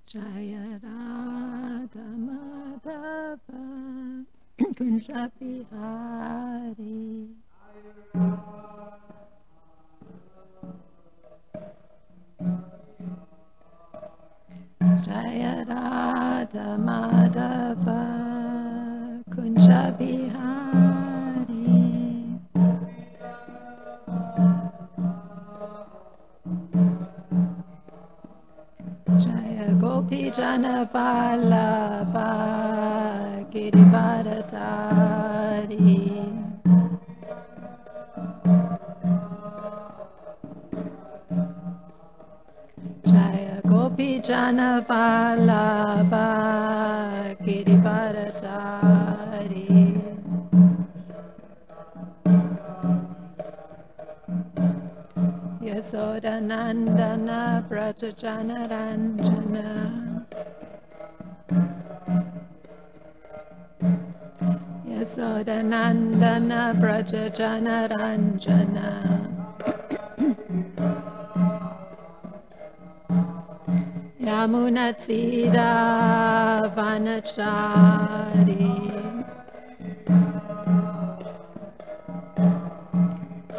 Jaya Radha Madhava Kunja Bihari. Jaya Radha Madhava Kunja Bihari. Jaya Gopi Jana Vallabha Girivardhari. Jaya Gopi Jana Vallabha Girivardhari. Yasoda Nandana Braja Jana Ranjana. Yasoda Nandana Braja Jana Ranjana. Yamuna Tira Vanachari.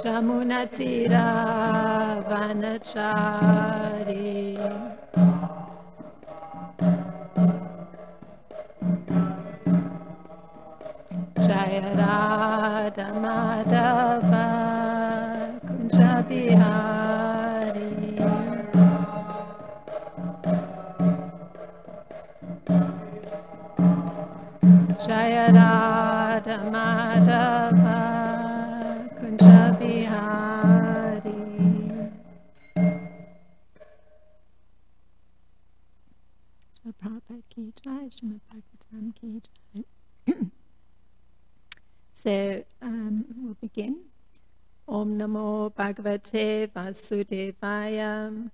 Jamuna Tira Vanachari. Jaya Radha Madhava Kunja Bihari. Jaya Radha Madhava Kunja Bihari. So Prabhupada ki jai, Srimad Bhagavatam ki jai. So we'll begin. Om Namo Bhagavate Vasudevaya.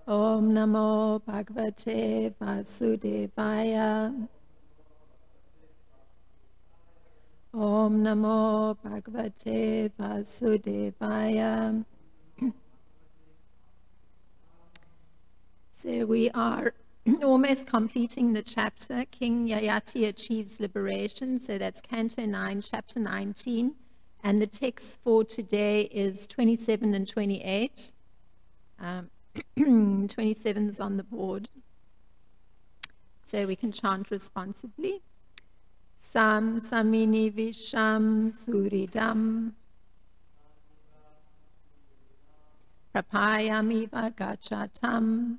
Om Namo Bhagavate Vasudevaya. Om Namo Bhagavate Vasudevaya. So we are almost completing the chapter, King Yayati achieves liberation. So that's Canto 9, Chapter 19. And the text for today is 27 and 28. 27 is on the board. So we can chant responsibly. Sam Samini Visham Suridam Prapayamiva Gachatam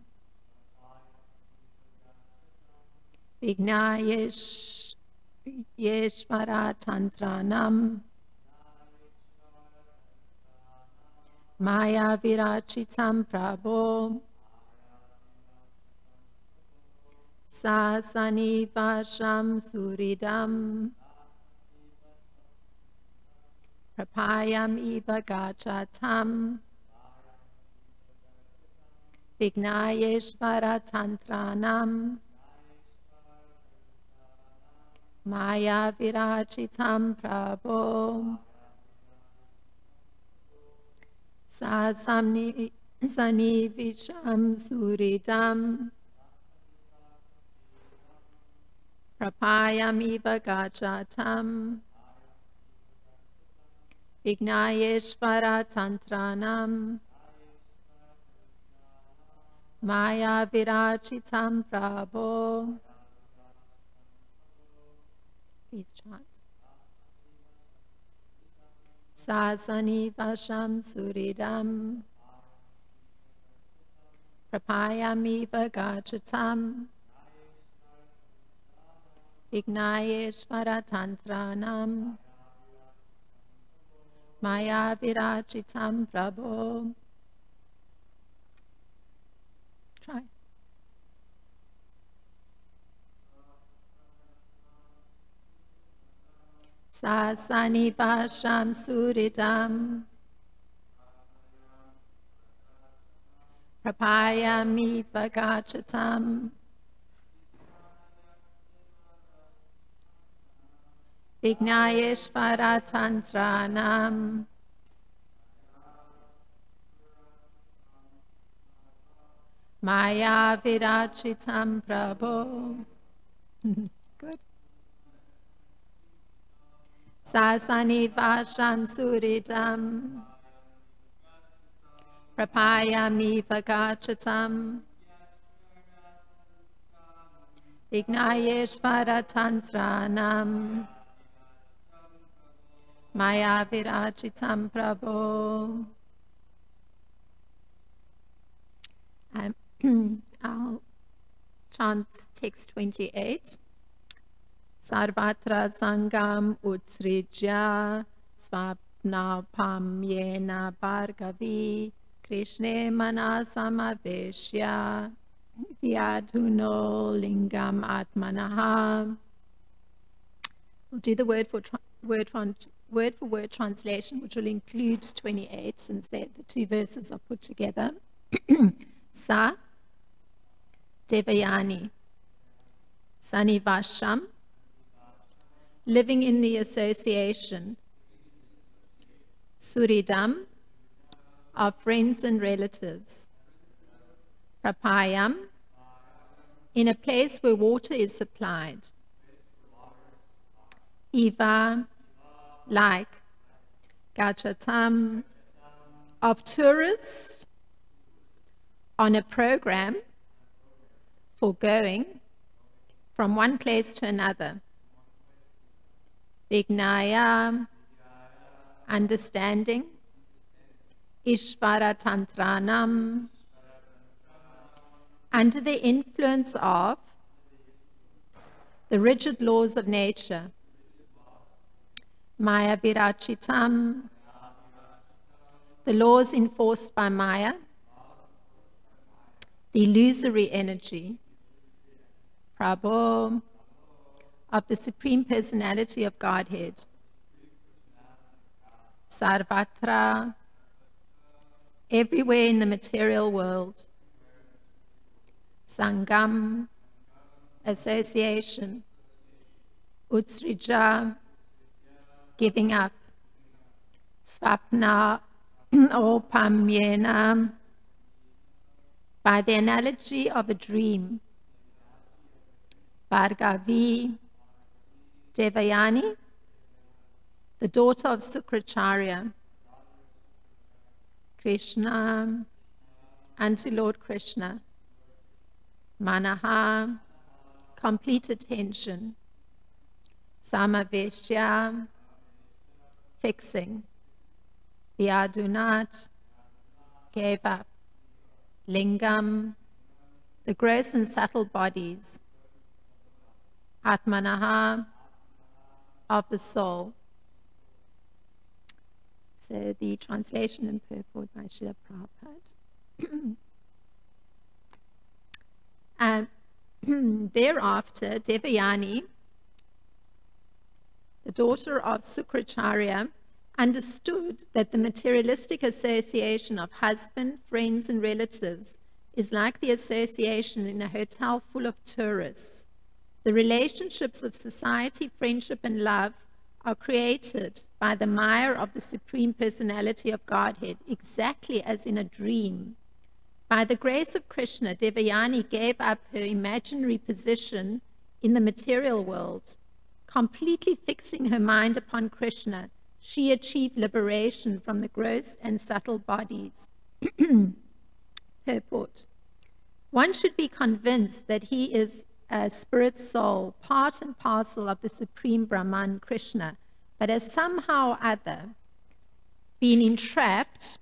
Vignayesh Yeshvara Tantranam Maya Virachitam Prabho Sasani Vasham Suridam Prapayam Iva Gachatam Vignayeshvara Tantranam Maya Virachitam Prabho Sasamni Sani Visham Suridam Prapayam Iva Gachatam Vignayeshvara Tantranam Maya Virachitam Prabho. Please chant. Sasani Vasham Suridam Prapayamiva Gachatam Vignayeshvara Tantranam Maya Virachitam Prabho. Try. Sasani Vasham Suridam Prapayami Vagachatam Vignayeshvara Tantranam Maya virachitam prabho. Good. Sasani vasham suridam. Prapayami vagachatam. Vignayeshvara tantranam. Maya virachitam prabho. I'll chant text 28. Sarvatra sangam utsrijya svapna pamyena bhargavi Krishne manasamaveshya vyadhuno lingam atmanaha. We'll do the word for word translation, which will include 28, since the two verses are put together. Sa Devayani Sanivasham, living in the association, Suridam, of friends and relatives, Prapayam, in a place where water is supplied, Iva, like, Gachatam, of tourists on a program for going from one place to another. Vignaya, understanding. Ishvara tantranam, under the influence of the rigid laws of nature. Maya virachitam, the laws enforced by Maya, the illusory energy, Prabhu, of the Supreme Personality of Godhead, Sarvatra, everywhere in the material world, Sangam, association, Utsrija, giving up, Svapna, or Pamyena, by the analogy of a dream, Bhargavi, Devayani, the daughter of Sukracharya, Krishna, unto Lord Krishna, Manaha, complete attention, Samaveshya, fixing, Vyadunat, gave up, Lingam, the gross and subtle bodies, Atmanaha, of the soul. So the translation and purport by Srila Prabhupada. Thereafter, Devayani, the daughter of Sukracharya, understood that the materialistic association of husband, friends, and relatives is like the association in a hotel full of tourists. The relationships of society, friendship, and love are created by the Maya of the Supreme Personality of Godhead, exactly as in a dream. By the grace of Krishna, Devayani gave up her imaginary position in the material world. Completely fixing her mind upon Krishna, she achieved liberation from the gross and subtle bodies. Purport. One should be convinced that he is a spirit soul, part and parcel of the Supreme Brahman, Krishna, but has somehow or other been entrapped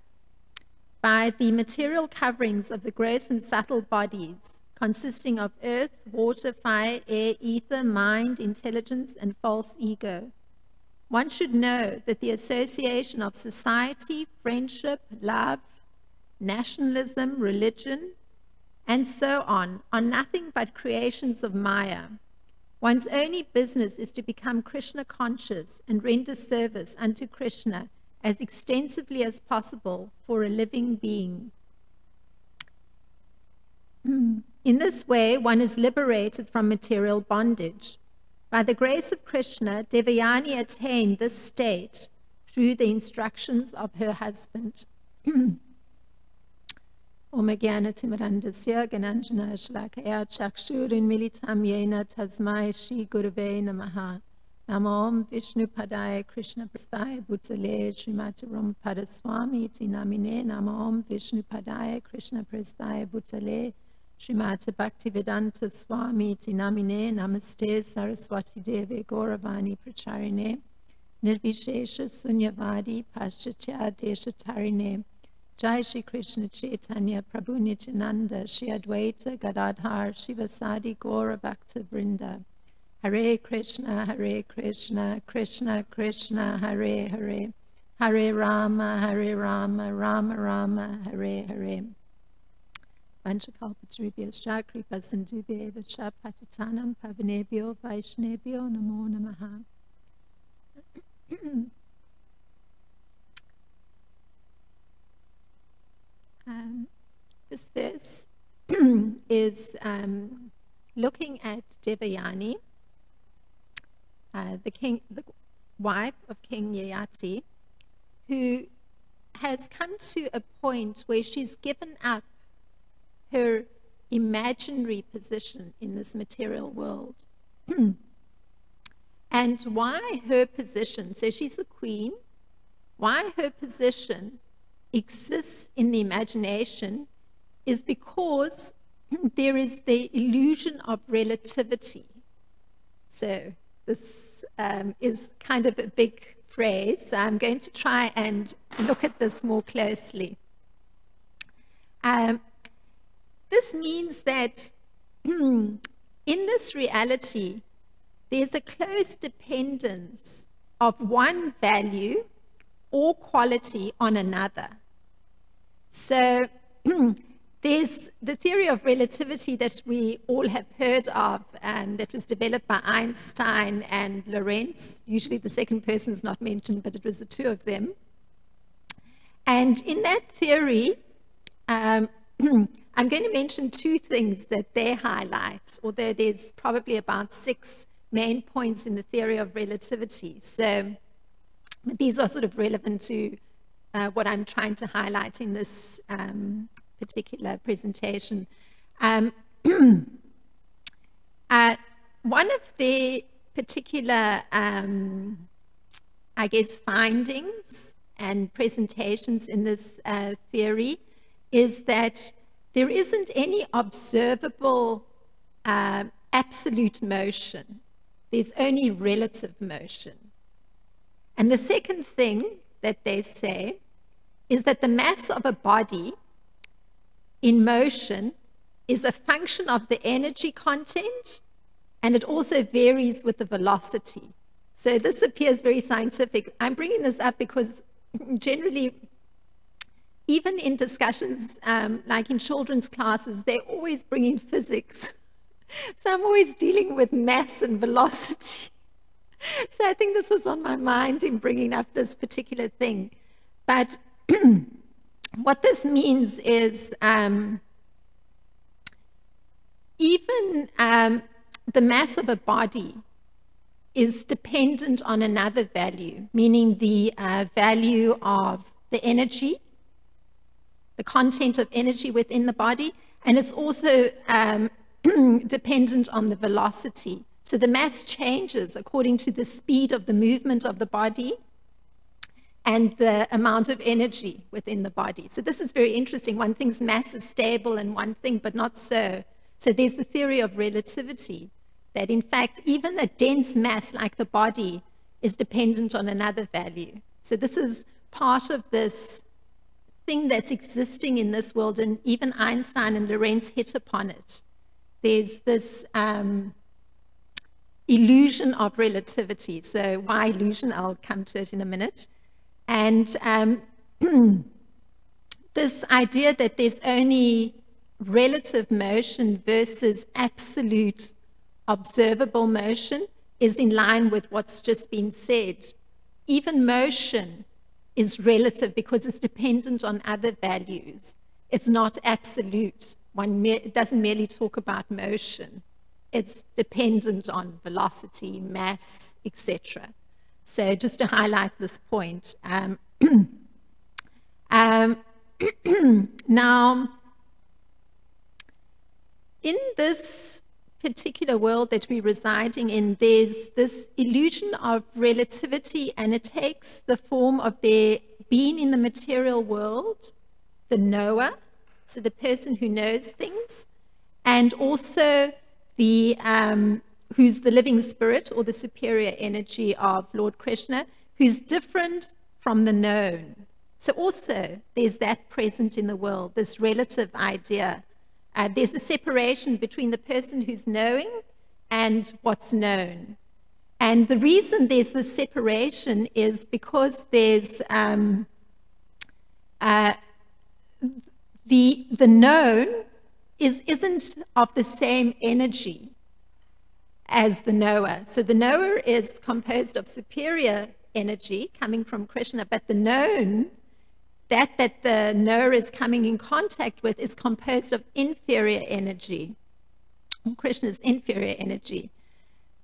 by the material coverings of the gross and subtle bodies, consisting of earth, water, fire, air, ether, mind, intelligence, and false ego. One should know that the association of society, friendship, love, nationalism, religion, and so on are nothing but creations of Maya. One's only business is to become Krishna conscious and render service unto Krishna as extensively as possible for a living being. In this way, one is liberated from material bondage. By the grace of Krishna, Devayani attained this state through the instructions of her husband. Om Jnana-timirandasya Gananjana Shalakaya Chakshurinmilitam Yena Tasmai Shri Gurave Namaha. Namo Om Vishnu Padaya Krishna Prasthaya Bhutale Srimati Ramapada Swami Iti Namine. Namo Om Vishnu Padaya Krishna Prasthaya Bhutale Srimati Bhaktivedanta Swami Iti Namine. Namaste Saraswati Deve Gauravani Pracharine Nirvishesha Sunyavadi Paschatya Deshatarine. Jai Shri Krishna Chaitanya Prabhu Nityananda Shri Advaita Gadadhar Shivasadi Gaura Bhakta Vrinda. Hare Krishna, Krishna Krishna, Hare Hare, Hare Rama, Rama Rama, Hare Hare. Vanchakalpatarubhyascha kripa sindhubhyeva patitanam pavanebhyo vaishnebhyo namo namaha. This verse is looking at Devayani, the wife of King Yayati, who has come to a point where she's given up her imaginary position in this material world. And why her position, so she's the queen, why her position exists in the imagination is because there is the illusion of relativity. So this is kind of a big phrase, so I'm going to try and look at this more closely. This means that in this reality, there's a close dependence of one value or quality on another. So there's the theory of relativity that we all have heard of, that was developed by Einstein and Lorentz. Usually the second person is not mentioned, but it was the two of them. And in that theory, I'm going to mention two things that they highlight, although there's probably about 6 main points in the theory of relativity. So these are sort of relevant to what I'm trying to highlight in this particular presentation. One of the particular, I guess, findings and presentations in this theory is that there isn't any observable absolute motion. There's only relative motion. And the second thing that they say is that the mass of a body in motion is a function of the energy content, and it also varies with the velocity. So this appears very scientific. I'm bringing this up because generally, even in discussions like in children's classes, they always bring in physics. So I'm always dealing with mass and velocity. So I think this was on my mind in bringing up this particular thing. But what this means is even the mass of a body is dependent on another value, meaning the value of the energy, the content of energy within the body, and it's also dependent on the velocity. So the mass changes according to the speed of the movement of the body and the amount of energy within the body. So this is very interesting. One thinks mass is stable in one thing, but not so. So there's the theory of relativity, that in fact, even a dense mass like the body is dependent on another value. So this is part of this thing that's existing in this world, and even Einstein and Lorentz hit upon it. There's this illusion of relativity. So why illusion? I'll come to it in a minute. And this idea that there's only relative motion versus absolute observable motion is in line with what's just been said. Even motion is relative because it's dependent on other values. It's not absolute. It doesn't merely talk about motion. It's dependent on velocity, mass, etc. So just to highlight this point. Now, in this particular world that we're residing in, there's this illusion of relativity, and it takes the form of there being in the material world, the knower, so the person who knows things, and also the who's the living spirit or the superior energy of Lord Krishna, who's different from the known. So also there's that present in the world, this relative idea. There's a separation between the person who's knowing and what's known. And the reason there's this separation is because there's the known isn't of the same energy as the knower. So the knower is composed of superior energy coming from Krishna, but the known, that the knower is coming in contact with, is composed of inferior energy, Krishna's inferior energy.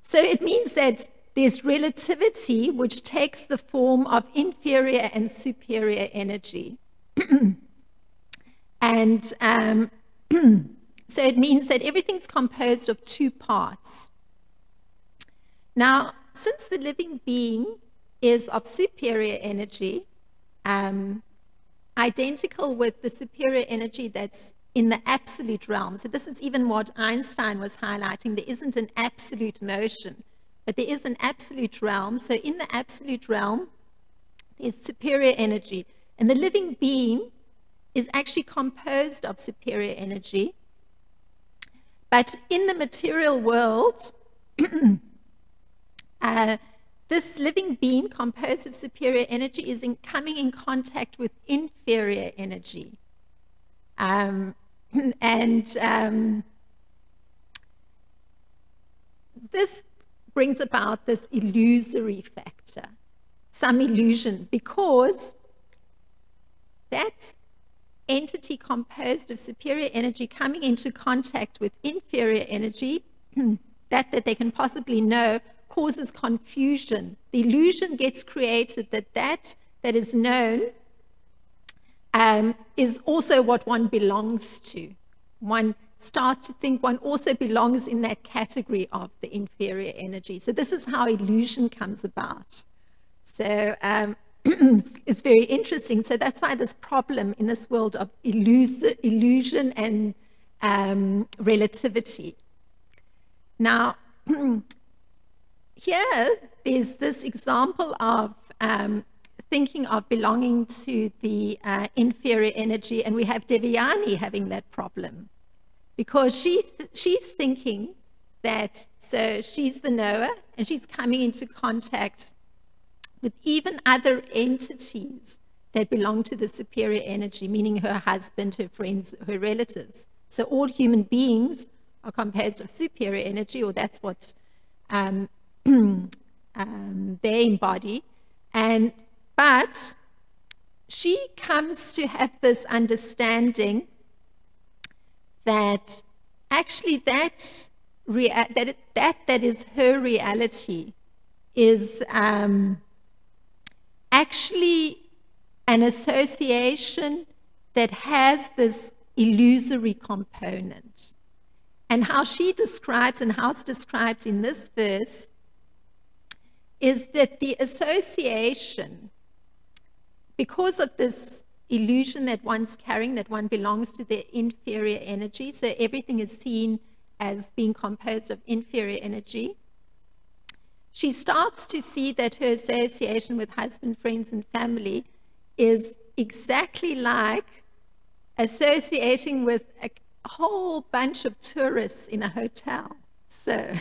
So it means that there's relativity which takes the form of inferior and superior energy. And so it means that everything's composed of two parts. Now, since the living being is of superior energy, identical with the superior energy that's in the absolute realm. So this is even what Einstein was highlighting. There isn't an absolute motion, but there is an absolute realm. So in the absolute realm, there's superior energy. And the living being is actually composed of superior energy. But in the material world, this living being composed of superior energy is coming in contact with inferior energy. This brings about this illusory factor, some illusion, because that entity composed of superior energy coming into contact with inferior energy, that they can possibly know, causes confusion. The illusion gets created that is known is also what one belongs to. One starts to think one also belongs in that category of the inferior energy. So this is how illusion comes about. So it's very interesting. So that's why this problem in this world of illusion and relativity. Now, here there's this example of thinking of belonging to the inferior energy, and we have Devayani having that problem, because she's thinking that, so she's the knower, and she's coming into contact with even other entities that belong to the superior energy, meaning her husband, her friends, her relatives. So all human beings are composed of superior energy, or that's what they embody. But she comes to have this understanding that actually that is her reality is actually an association that has this illusory component. And how she describes, and how it's described in this verse, is that the association, because of this illusion that one's carrying, that one belongs to the inferior energy, so everything is seen as being composed of inferior energy, she starts to see that her association with husband, friends, and family is exactly like associating with a whole bunch of tourists in a hotel. So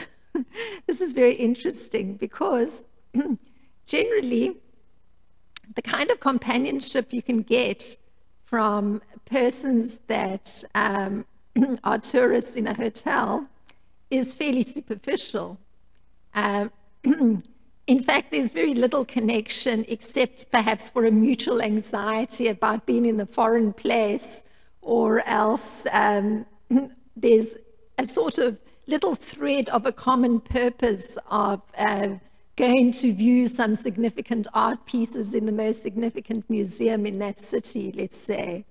this is very interesting, because generally the kind of companionship you can get from persons that are tourists in a hotel is fairly superficial. In fact, there's very little connection, except perhaps for a mutual anxiety about being in a foreign place, or else there's a sort of little thread of a common purpose of going to view some significant art pieces in the most significant museum in that city, let's say.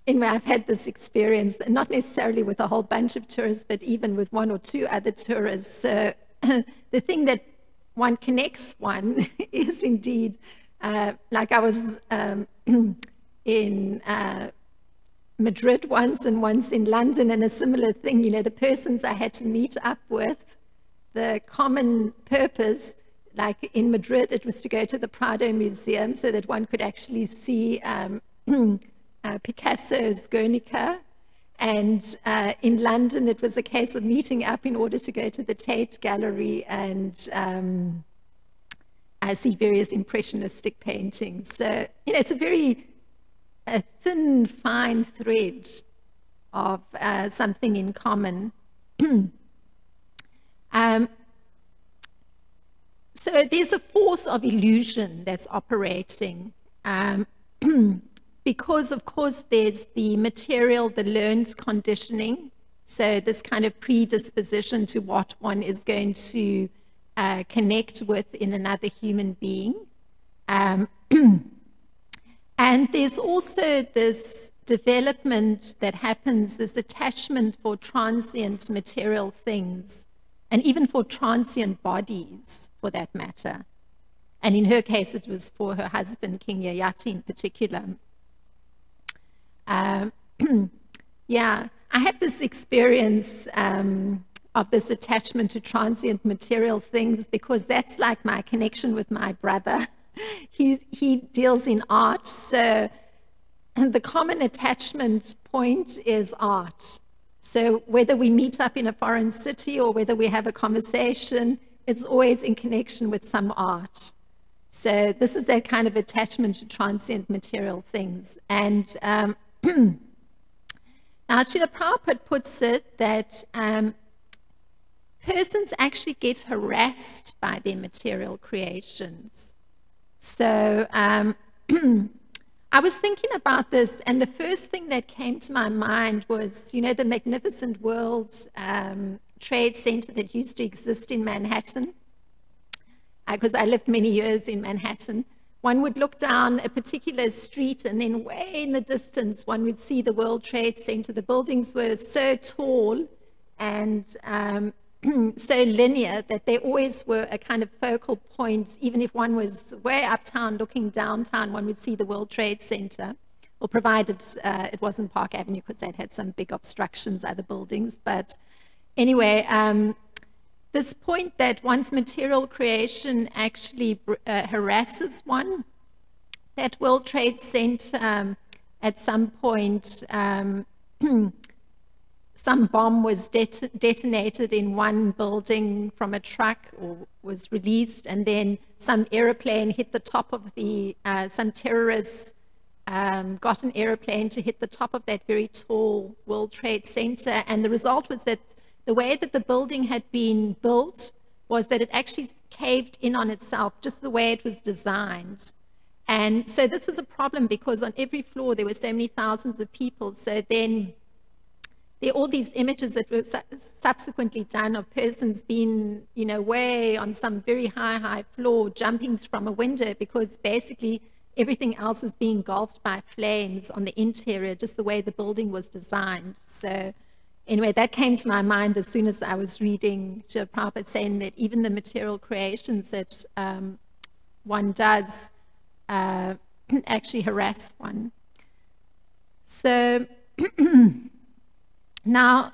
anyway, I've had this experience, not necessarily with a whole bunch of tourists, but even with one or two other tourists. So the thing that one connects one is indeed, like I was in Madrid once and once in London, and a similar thing, you know, the persons I had to meet up with, the common purpose, like in Madrid, it was to go to the Prado Museum so that one could actually see Picasso's Guernica. And in London, it was a case of meeting up in order to go to the Tate Gallery and see various impressionistic paintings. So, you know, it's a thin, fine thread of something in common. So there's a force of illusion that's operating because, of course, there's the material, the learned conditioning. So this kind of predisposition to what one is going to connect with in another human being. And there's also this development that happens, this attachment for transient material things, and even for transient bodies, for that matter. And in her case, it was for her husband, King Yayati in particular. Yeah, I had this experience of this attachment to transient material things because that's like my connection with my brother. He deals in art, so the common attachment point is art. So whether we meet up in a foreign city or whether we have a conversation, it's always in connection with some art. So this is that kind of attachment to transient material things. And now Srila Prabhupada puts it that persons actually get harassed by their material creations. So I was thinking about this, and the first thing that came to my mind was, you know, the magnificent World Trade Center that used to exist in Manhattan, because I lived many years in Manhattan. One would look down a particular street, and then way in the distance, one would see the World Trade Center. The buildings were so tall and so linear that they always were a kind of focal point. Even if one was way uptown looking downtown, one would see the World Trade Center, or provided it wasn't Park Avenue, because that had some big obstructions, other buildings. But anyway, this point that one's material creation actually harasses one, that World Trade Center at some point, some bomb was detonated in one building from a truck, or was released, and then some airplane hit the top of the, some terrorists got an airplane to hit the top of that very tall World Trade Center, and the result was that the way that the building had been built was that it actually caved in on itself, just the way it was designed. And so this was a problem because on every floor there were so many thousands of people. So then there are all these images that were subsequently done of persons being, you know, way on some very high floor, jumping from a window, because basically everything else was being engulfed by flames on the interior, just the way the building was designed. So anyway, that came to my mind as soon as I was reading Srila Prabhupada saying that even the material creations that one does actually harass one. So now,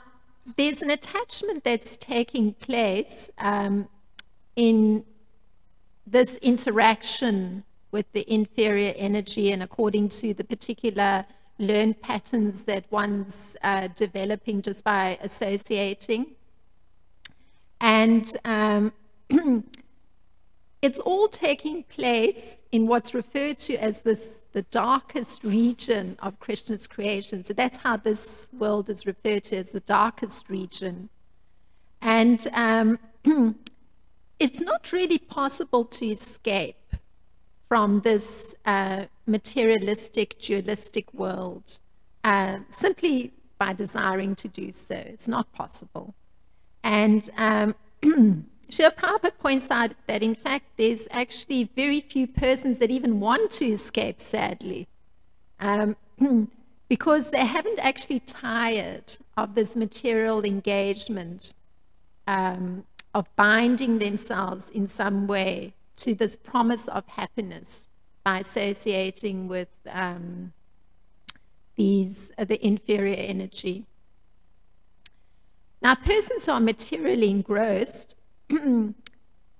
there's an attachment that's taking place in this interaction with the inferior energy, and according to the particular learned patterns that one's developing just by associating. And it's all taking place in what's referred to as the darkest region of Krishna's creation. So that's how this world is referred to, as the darkest region. And it's not really possible to escape from this materialistic, dualistic world simply by desiring to do so. It's not possible. And Srila Prabhupada points out that, in fact, there's actually very few persons that even want to escape, sadly. because they haven't actually tired of this material engagement, of binding themselves in some way to this promise of happiness by associating with the inferior energy. Now, persons who are materially engrossed, they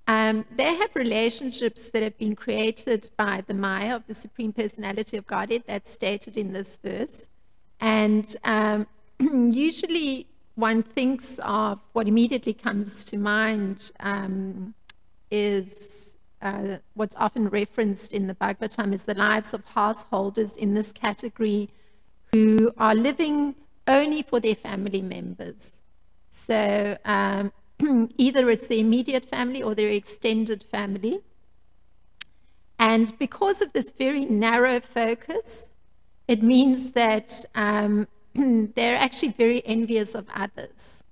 have relationships that have been created by the Maya of the Supreme Personality of Godhead, that's stated in this verse. And usually one thinks of, what immediately comes to mind is what's often referenced in the Bhagavatam is the lives of householders in this category who are living only for their family members. So either it's the immediate family or their extended family. And because of this very narrow focus, it means that they're actually very envious of others.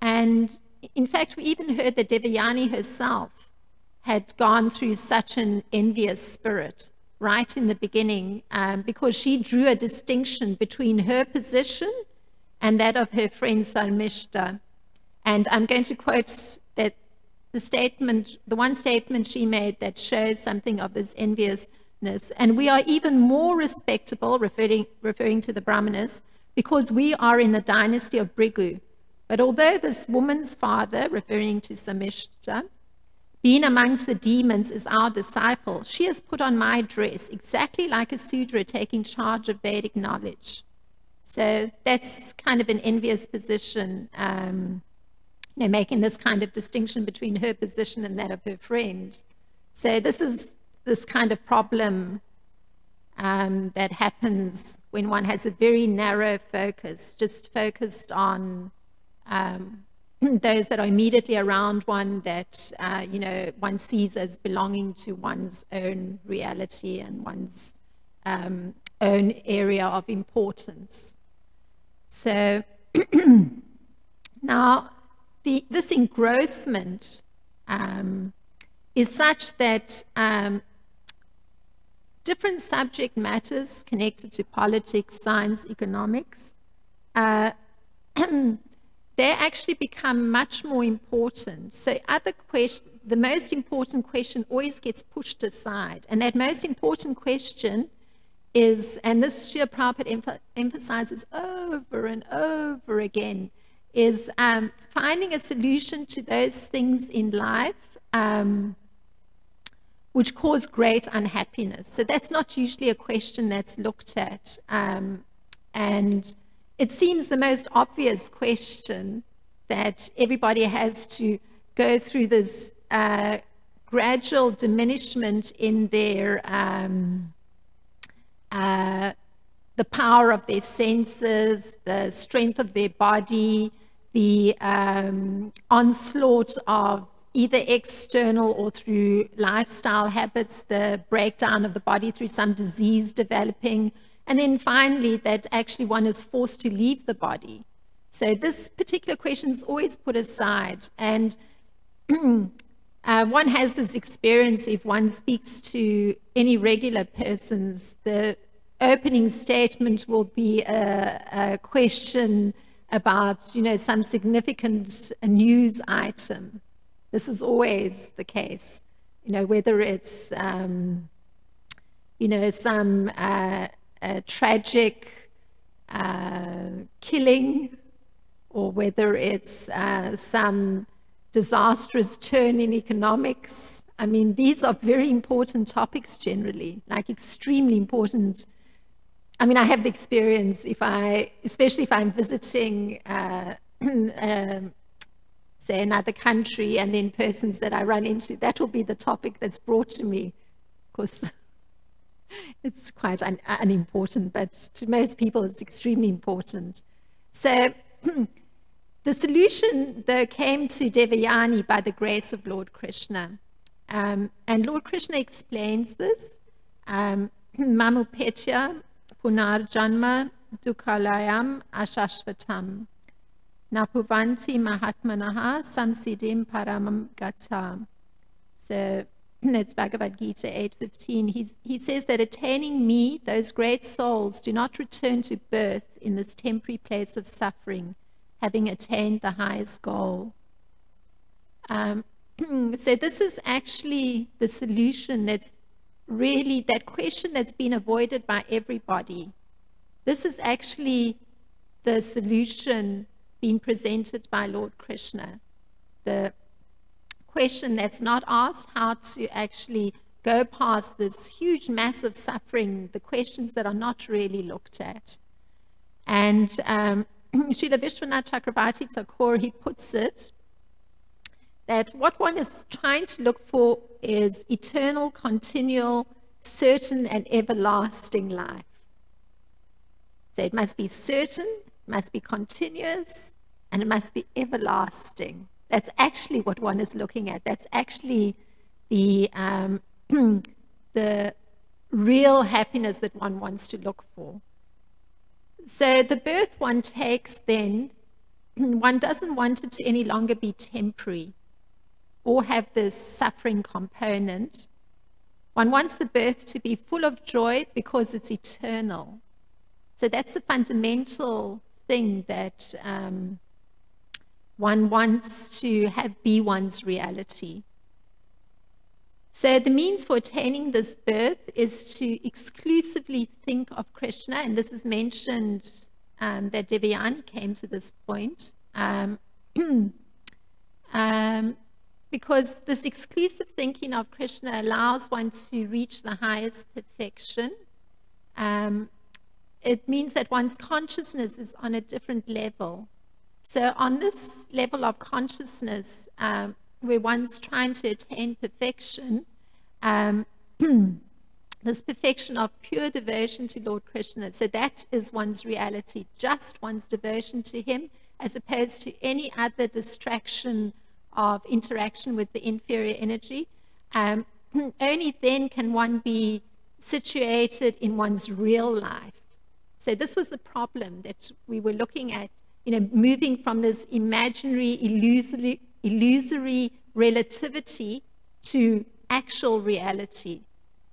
And in fact, we even heard that Devayani herself had gone through such an envious spirit right in the beginning, because she drew a distinction between her position and that of her friend Sarmishta. And I'm going to quote that the one statement she made that shows something of this enviousness. And we are even more respectable, referring to the Brahmanas, because we are in the dynasty of Brigu. But although this woman's father, referring to Samishta, being amongst the demons is our disciple, she has put on my dress exactly like a Sudra taking charge of Vedic knowledge. So that's kind of an envious position, making this kind of distinction between her position and that of her friend. So this is this kind of problem that happens when one has a very narrow focus, just focused on those that are immediately around one, that one sees as belonging to one's own reality and one's own area of importance. So now this engrossment is such that different subject matters connected to politics, science, economics, they actually become much more important. So the most important question always gets pushed aside. And that most important question is, and this Srila Prabhupada emphasizes over and over again, is finding a solution to those things in life which cause great unhappiness. So that's not usually a question that's looked at. And it seems the most obvious question that everybody has to go through this gradual diminishment in their the power of their senses, the strength of their body, the onslaught of either external or through lifestyle habits, the breakdown of the body through some disease developing, and then finally that actually one is forced to leave the body. So this particular question is always put aside, and one has this experience if one speaks to any regular persons. The opening statement will be a question about, some significant news item. This is always the case, whether it's, some tragic killing, or whether it's some disastrous turn in economics. I mean, these are very important topics generally, like extremely important. I mean, I have the experience, especially if I'm visiting, say, another country, and then persons that I run into, that will be the topic that's brought to me. Of course, it's quite unimportant, but to most people, it's extremely important. So the solution, though, came to Devayani by the grace of Lord Krishna. And Lord Krishna explains this. Mamupetya punarjanma dukhalayam ashashvatam napuvanti mahatmanaha samsidim paramam gata. So that's Bhagavad Gita 8:15, he says that attaining me, those great souls do not return to birth in this temporary place of suffering, having attained the highest goal. So this is actually the solution that's really, that question that's been avoided by everybody. This is actually the solution being presented by Lord Krishna. The question that's not asked, how to actually go past this huge, massive suffering, the questions that are not really looked at. And Srila Vishwanath Chakravarti Thakur, he puts it, that what one is trying to look for is eternal, continual, certain, and everlasting life. So it must be certain, it must be continuous, and it must be everlasting. That's actually what one is looking at. That's actually the, the real happiness that one wants to look for. So the birth one takes then, one doesn't want it to any longer be temporary or have this suffering component. One wants the birth to be full of joy because it's eternal. So that's the fundamental thing that one wants to have be one's reality. So the means for attaining this birth is to exclusively think of Krishna, and this is mentioned that Devyani came to this point, because this exclusive thinking of Krishna allows one to reach the highest perfection. It means that one's consciousness is on a different level. So on this level of consciousness, where one's trying to attain perfection, this perfection of pure devotion to Lord Krishna, so that is one's reality, just one's devotion to him, as opposed to any other distraction of interaction with the inferior energy. Only then can one be situated in one's real life. So this was the problem that we were looking at, moving from this imaginary, illusory relativity to actual reality.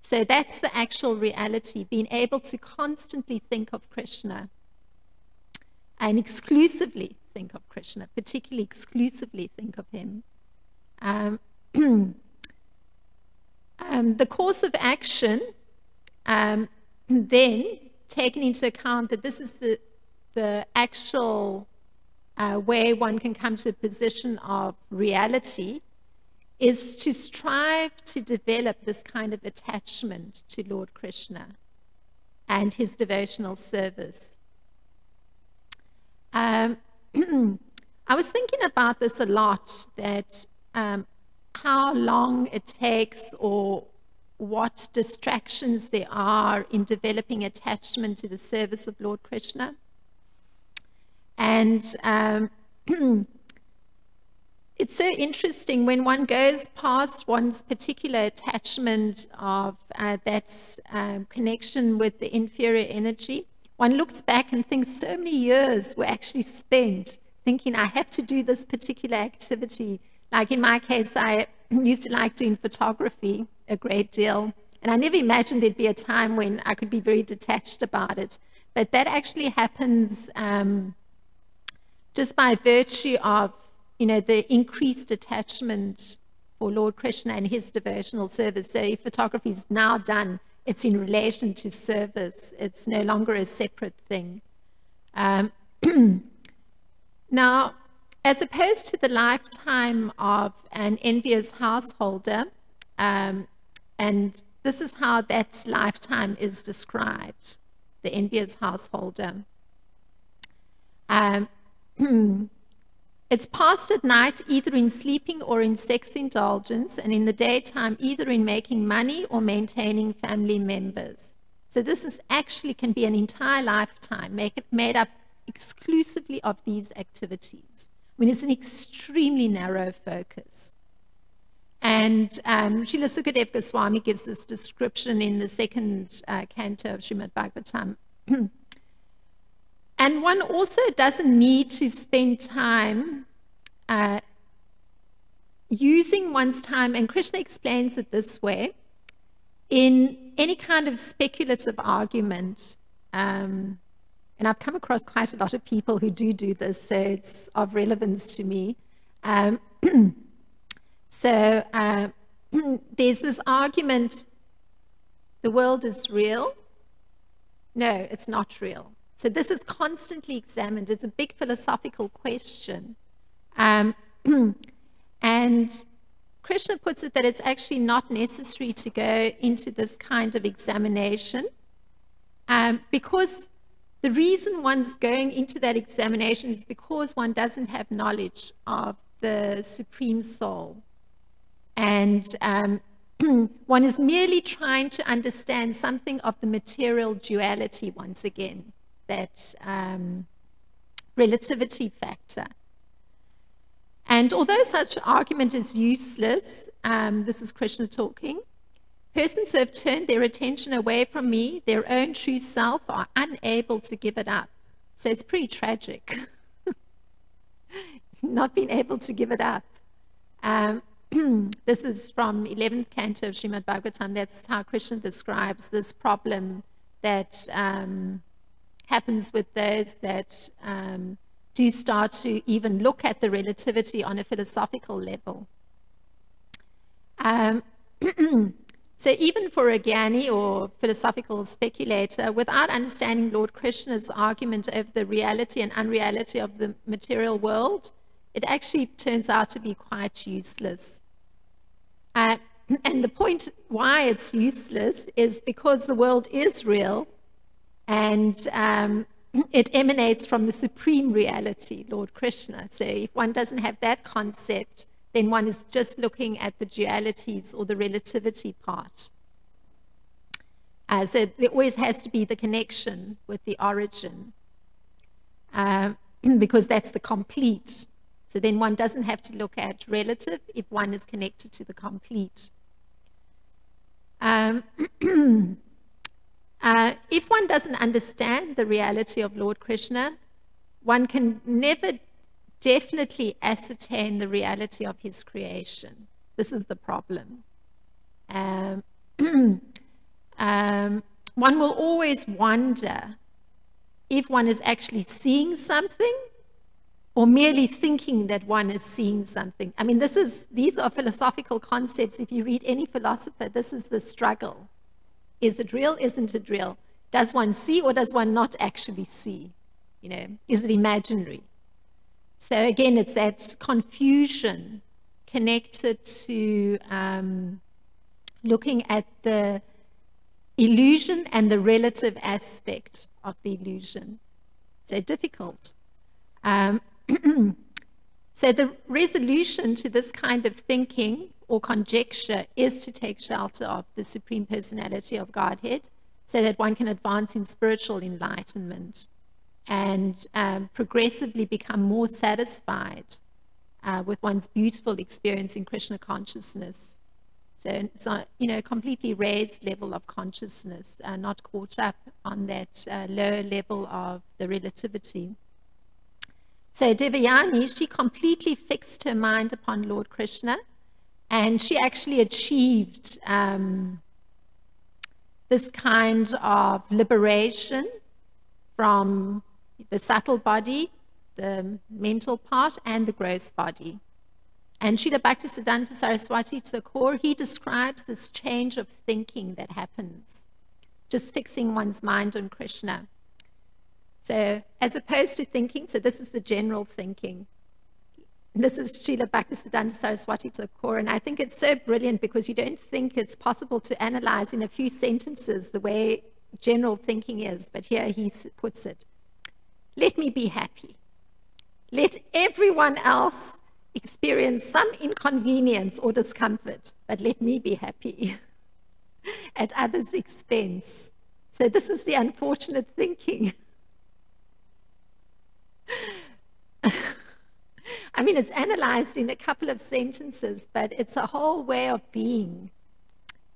So that's the actual reality, being able to constantly think of Krishna and exclusively think of Krishna, particularly exclusively think of him. The course of action, then, taking into account that this is the actual way one can come to a position of reality, is to strive to develop this kind of attachment to Lord Krishna and his devotional service. I was thinking about this a lot, that how long it takes or what distractions there are in developing attachment to the service of Lord Krishna. And it's so interesting when one goes past one's particular attachment of that connection with the inferior energy. One looks back and thinks so many years were actually spent thinking, I have to do this particular activity. Like in my case, I used to like doing photography a great deal. And I never imagined there'd be a time when I could be very detached about it. But that actually happens just by virtue of the increased attachment for Lord Krishna and his devotional service. So if photography is now done, it's in relation to service. It's no longer a separate thing. Now, as opposed to the lifetime of an envious householder, and this is how that lifetime is described, the envious householder. It's passed at night either in sleeping or in sex indulgence, and in the daytime either in making money or maintaining family members. So this is actually can be an entire lifetime made up exclusively of these activities. I mean, it's an extremely narrow focus. And Srila Sukadev Goswami gives this description in the second canto of Srimad Bhagavatam. And one also doesn't need to spend time using one's time, and Krishna explains it this way, in any kind of speculative argument, and I've come across quite a lot of people who do this, so it's of relevance to me. There's this argument, the world is real. No, it's not real. So this is constantly examined. It's a big philosophical question. And Krishna puts it that it's actually not necessary to go into this kind of examination, because the reason one's going into that examination is because one doesn't have knowledge of the Supreme Soul. And one is merely trying to understand something of the material duality once again, that relativity factor. And although such argument is useless, this is Krishna talking, persons who have turned their attention away from me, their own true self, are unable to give it up. So it's pretty tragic, not being able to give it up. This is from 11th canto of Srimad Bhagavatam. That's how Krishna describes this problem that happens with those that do start to even look at the relativity on a philosophical level. So even for a Gyani or philosophical speculator, without understanding Lord Krishna's argument over the reality and unreality of the material world, it actually turns out to be quite useless. And the point why it's useless is because the world is real, and it emanates from the supreme reality, Lord Krishna. So if one doesn't have that concept, then one is just looking at the dualities or the relativity part. So there always has to be the connection with the origin, because that's the complete. So then one doesn't have to look at relative if one is connected to the complete. If one doesn't understand the reality of Lord Krishna, one can never definitely ascertain the reality of his creation. This is the problem. One will always wonder if one is actually seeing something or merely thinking that one is seeing something. I mean, these are philosophical concepts. If you read any philosopher, this is the struggle. Is it real? Isn't it real? Does one see or does one not actually see? You know, is it imaginary? So again, it's that confusion connected to looking at the illusion and the relative aspect of the illusion. So difficult. So the resolution to this kind of thinking or conjecture is to take shelter of the Supreme Personality of Godhead, so that one can advance in spiritual enlightenment and progressively become more satisfied with one's beautiful experience in Krishna consciousness. So it's on, a completely raised level of consciousness, not caught up on that lower level of the relativity. So Devayani, she completely fixed her mind upon Lord Krishna, and she actually achieved this kind of liberation from the subtle body, the mental part, and the gross body. And Srila Bhaktisiddhanta Saraswati Thakur, he describes this change of thinking that happens, just fixing one's mind on Krishna. So as opposed to thinking, so this is the general thinking. This is Srila Bhaktisiddhanta Saraswati Thakur, and I think it's so brilliant because you don't think it's possible to analyze in a few sentences the way general thinking is, but here he puts it. Let me be happy. Let everyone else experience some inconvenience or discomfort, but let me be happy at others' expense. So this is the unfortunate thinking. I mean, it's analyzed in a couple of sentences, but it's a whole way of being.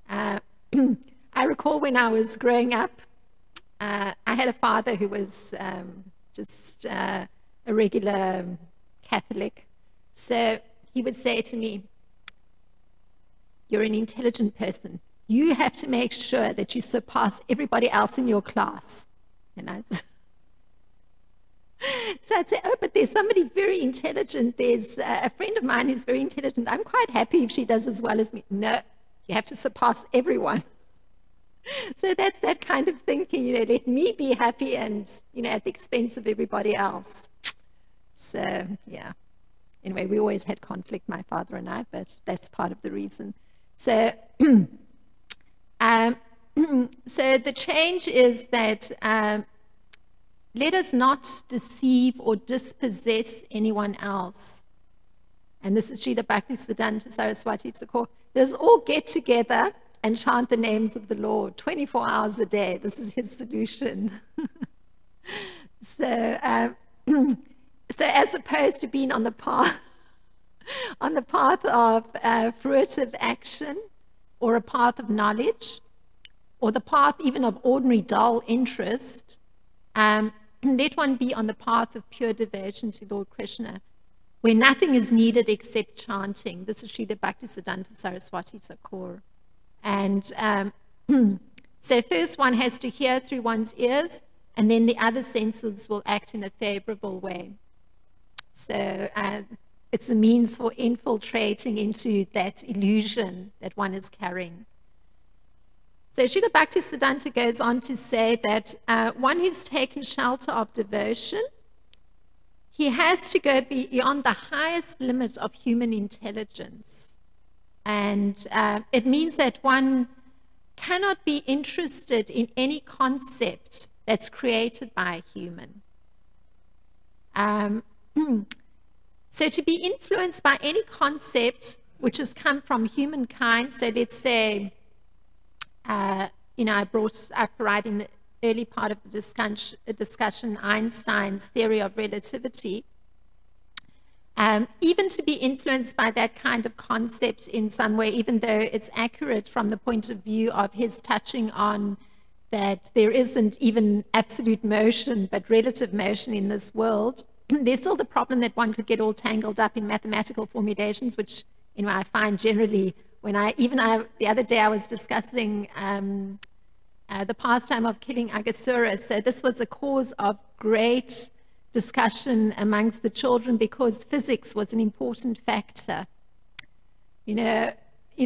I recall when I was growing up, I had a father who was just a regular Catholic. So he would say to me, you're an intelligent person. You have to make sure that you surpass everybody else in your class. You know? So I'd say, oh, but there's somebody very intelligent. There's a friend of mine who's very intelligent. I'm quite happy if she does as well as me. No, you have to surpass everyone. So that's that kind of thinking, you know, let me be happy and, you know, at the expense of everybody else. So, yeah. Anyway, we always had conflict, my father and I, but that's part of the reason. So, so the change is that let us not deceive or dispossess anyone else. And this is Srila Bhaktisiddhanta Saraswati Thakur. Let us all get together and chant the names of the Lord 24 hours a day. This is his solution. So, so as opposed to being on the path of fruitive action, or a path of knowledge, or the path even of ordinary dull interest, let one be on the path of pure devotion to Lord Krishna, where nothing is needed except chanting. This is Srila Bhaktisiddhanta Saraswati Thakur. And so first one has to hear through one's ears, and then the other senses will act in a favorable way. So it's a means for infiltrating into that illusion that one is carrying. So Srila Bhaktisiddhanta goes on to say that one who's taken shelter of devotion, he has to go beyond the highest limit of human intelligence. And it means that one cannot be interested in any concept that's created by a human. So to be influenced by any concept which has come from humankind, so let's say, you know, I brought up right in the early part of the discussion Einstein's theory of relativity. Even to be influenced by that kind of concept in some way, even though it's accurate from the point of view of his touching on that there isn't even absolute motion, but relative motion in this world, there's still the problem that one could get all tangled up in mathematical formulations, which, you know, I find generally when the other day I was discussing the pastime of killing Aghasura. So this was a cause of great discussion amongst the children because physics was an important factor. You know,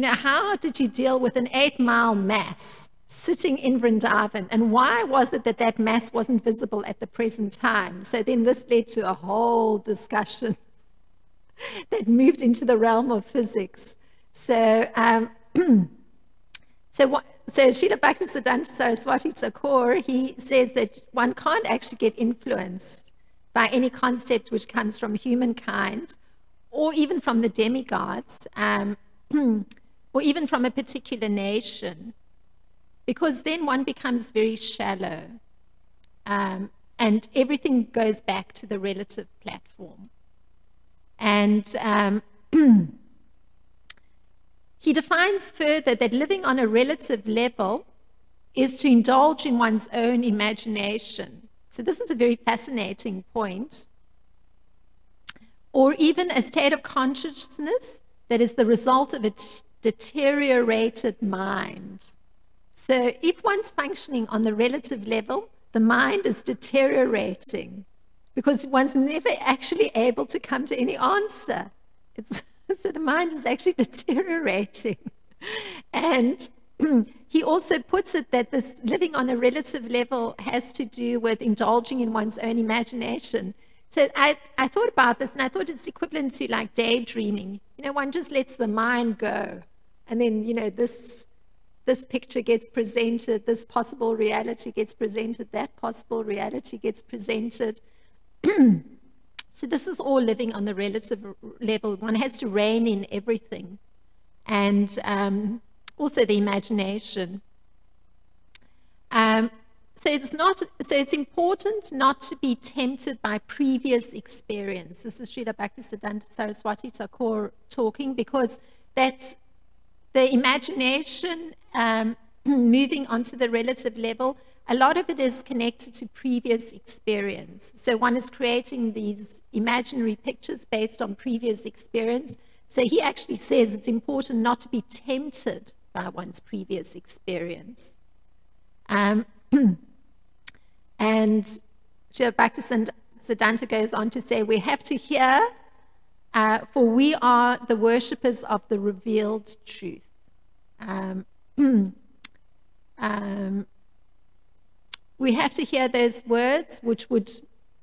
how did you deal with an 8-mile mass sitting in Vrindavan, and why was it that that mass wasn't visible at the present time? So then this led to a whole discussion that moved into the realm of physics. So, so Srila Bhaktisiddhanta Saraswati Thakur, he says that one can't actually get influenced by any concept which comes from humankind, or even from the demigods, or even from a particular nation, because then one becomes very shallow, and everything goes back to the relative platform. And he defines further that living on a relative level is to indulge in one's own imagination. So this is a very fascinating point. Or even a state of consciousness that is the result of a deteriorated mind. So if one's functioning on the relative level, the mind is deteriorating because one's never actually able to come to any answer. So the mind is actually deteriorating. And he also puts it that this living on a relative level has to do with indulging in one's own imagination. So I thought about this, and I thought it's equivalent to like daydreaming. You know, one just lets the mind go, and then, you know, this picture gets presented, this possible reality gets presented, that possible reality gets presented. So this is all living on the relative level. One has to rein in everything, and also the imagination. So it's important not to be tempted by previous experience. This is Srila Bhaktisiddhanta Saraswati Thakur talking, because that's the imagination moving onto the relative level. A lot of it is connected to previous experience. So one is creating these imaginary pictures based on previous experience. So he actually says it's important not to be tempted by one's previous experience. And Srila Bhaktisiddhanta goes on to say, we have to hear, for we are the worshippers of the revealed truth. We have to hear those words which would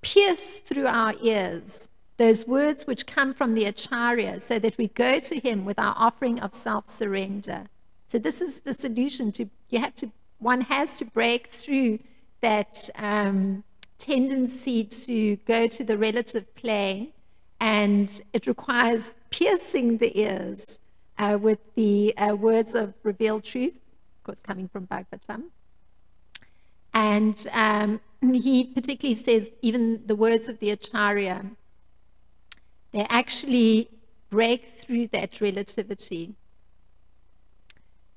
pierce through our ears, those words which come from the Acharya, so that we go to him with our offering of self-surrender. So this is the solution to, one has to break through that tendency to go to the relative plane, and it requires piercing the ears with the words of revealed truth, of course coming from Bhagavatam. And he particularly says even the words of the Acharya, they actually break through that relativity.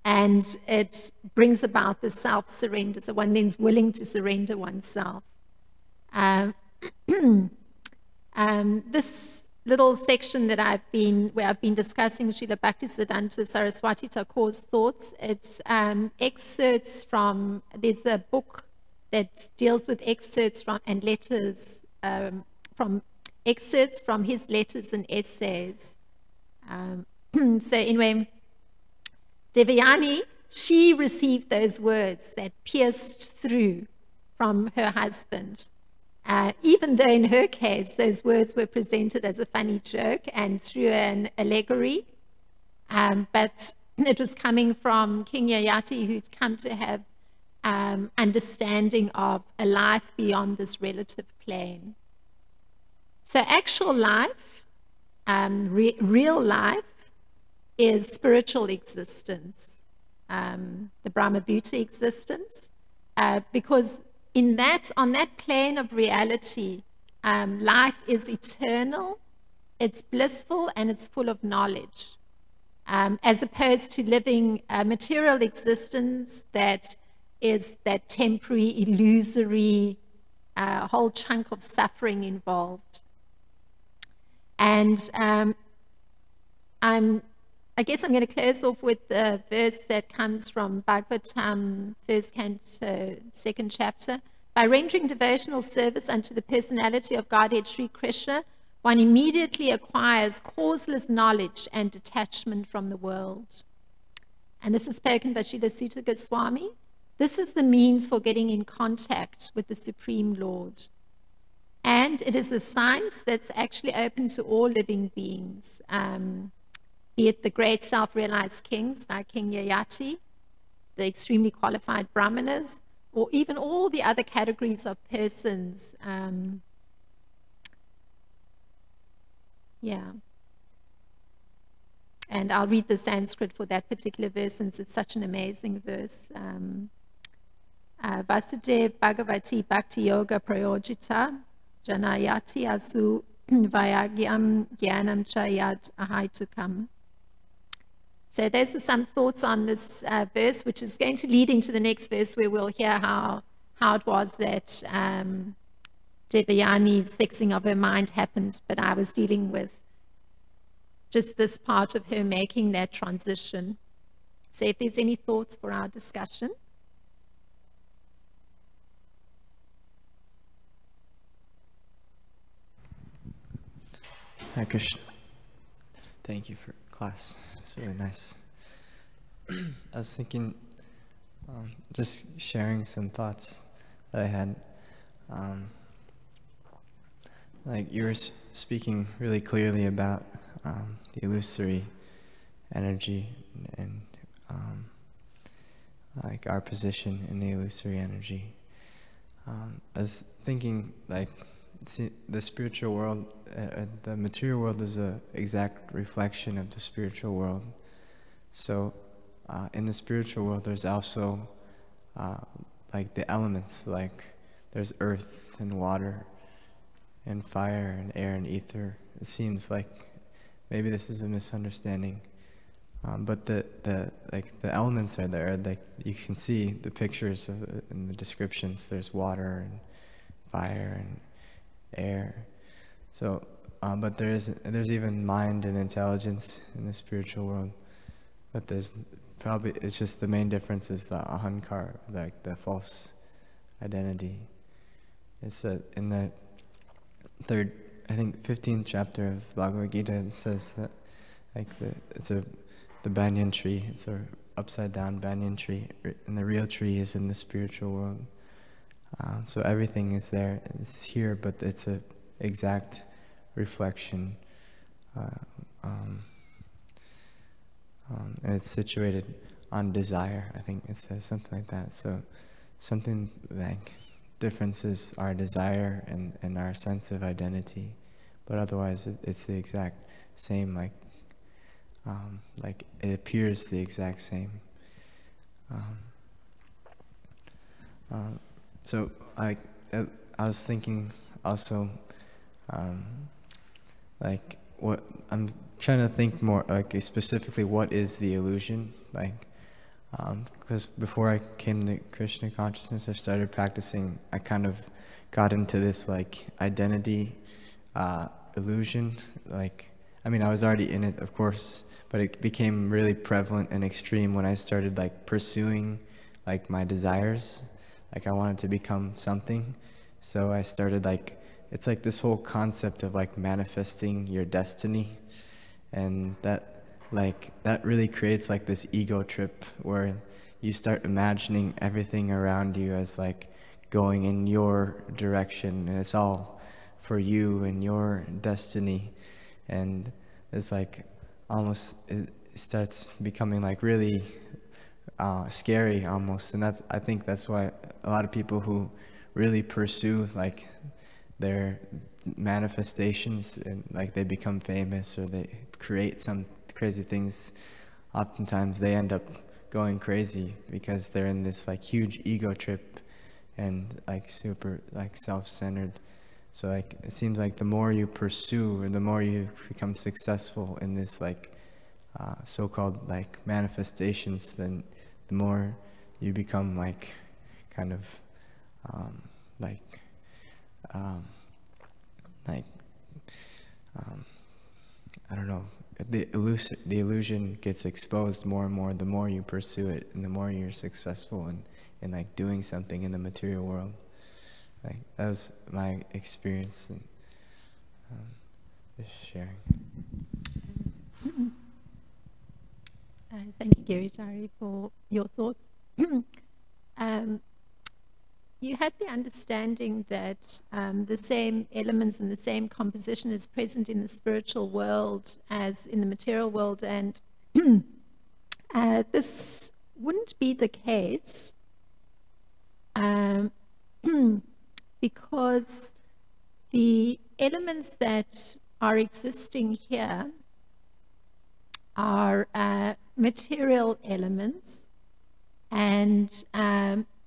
And it brings about the self-surrender, so one then's willing to surrender oneself. This little section that where I've been discussing Srila Bhaktisiddhanta Saraswati Thakur's thoughts, it's excerpts from, there's a book that deals with excerpts from and letters, from excerpts from his letters and essays. So anyway, Devayani, she received those words that pierced through from her husband. Even though in her case, those words were presented as a funny joke and through an allegory, but it was coming from King Yayati, who'd come to have understanding of a life beyond this relative plane. So actual life, real life, is spiritual existence, the Brahma-Bhuta existence, because on that plane of reality, life is eternal, it's blissful, and it's full of knowledge, as opposed to living a material existence that is that temporary, illusory, whole chunk of suffering involved. And I guess I'm going to close off with the verse that comes from Bhagavatam, 1st canto, 2nd chapter. By rendering devotional service unto the personality of Godhead Sri Krishna, one immediately acquires causeless knowledge and detachment from the world. And this is spoken by Srila Sutta Goswami. This is the means for getting in contact with the Supreme Lord. And it is a science that's actually open to all living beings, be it the great self-realized kings like King Yayati, the extremely qualified brahmanas, or even all the other categories of persons. Yeah. And I'll read the Sanskrit for that particular verse since it's such an amazing verse. Vasudev Bhagavati Bhakti Yoga Prayojita Janayati Asu Vayagyam Jnanam Chayad Ahaitukam. So those are some thoughts on this verse, which is going to lead into the next verse where we'll hear how it was that Devayani's fixing of her mind happened, but I was dealing with just this part of her making that transition. So if there's any thoughts for our discussion. Hi, Krishna. Thank you for class. It's really nice. I was thinking, just sharing some thoughts that I had. Like you were speaking really clearly about the illusory energy and like our position in the illusory energy. I was thinking, like, the spiritual world, the material world is an exact reflection of the spiritual world. So in the spiritual world, there's also like the elements, like there's earth and water and fire and air and ether. It seems like maybe this is a misunderstanding, but the elements are there. Like you can see the pictures in the descriptions. There's water and fire and air. So but there's even mind and intelligence in the spiritual world. But there's probably, it's just the main difference is the ahankar, like the false identity. It's in the third, I think 15th chapter of Bhagavad Gita, it says that like the banyan tree, it's a upside down banyan tree, and the real tree is in the spiritual world. So everything is there, it's here, but it's a exact reflection, and it's situated on desire. I think it says something like that. So something like differences our desire and our sense of identity, but otherwise it's the exact same. Like it appears the exact same. So I was thinking also, like what I'm trying to think more like specifically, what is the illusion? Like, because before I came to Krishna consciousness, I started practicing. I kind of got into this like identity illusion. Like, I mean, I was already in it, of course, but it became really prevalent and extreme when I started like pursuing like my desires. Like I wanted to become something, so I started like, it's like this whole concept of like manifesting your destiny, and that really creates like this ego trip where you start imagining everything around you as like going in your direction, and it's all for you and your destiny. And it's like almost, it starts becoming like really scary almost. And I think that's why a lot of people who really pursue like their manifestations and like they become famous or they create some crazy things, oftentimes they end up going crazy because they're in this like huge ego trip and like super like self-centered. So like it seems like the more you pursue or the more you become successful in this like so-called like manifestations, then the more you become like kind of I don't know, the illusion gets exposed more and more the more you pursue it, and the more you're successful in like doing something in the material world. Like that was my experience, and just sharing. Thank you, Giritari, for your thoughts. You had the understanding that the same elements and the same composition is present in the spiritual world as in the material world, and this wouldn't be the case because the elements that are existing here are material elements, and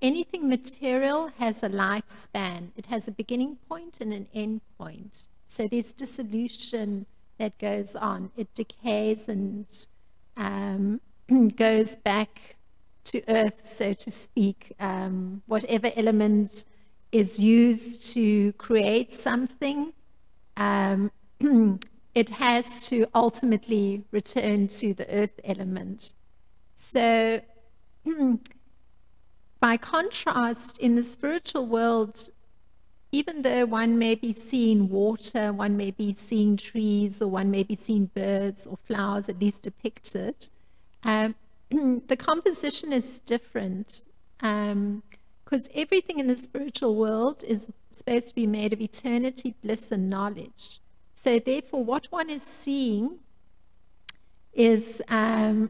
anything material has a lifespan. It has a beginning point and an end point. So there's dissolution that goes on. It decays and goes back to earth, so to speak. Whatever element is used to create something, it has to ultimately return to the earth element. So by contrast, in the spiritual world, even though one may be seeing water, one may be seeing trees, or one may be seeing birds or flowers, at least depicted, the composition is different, because everything in the spiritual world is supposed to be made of eternity, bliss, and knowledge. So therefore, what one is seeing is a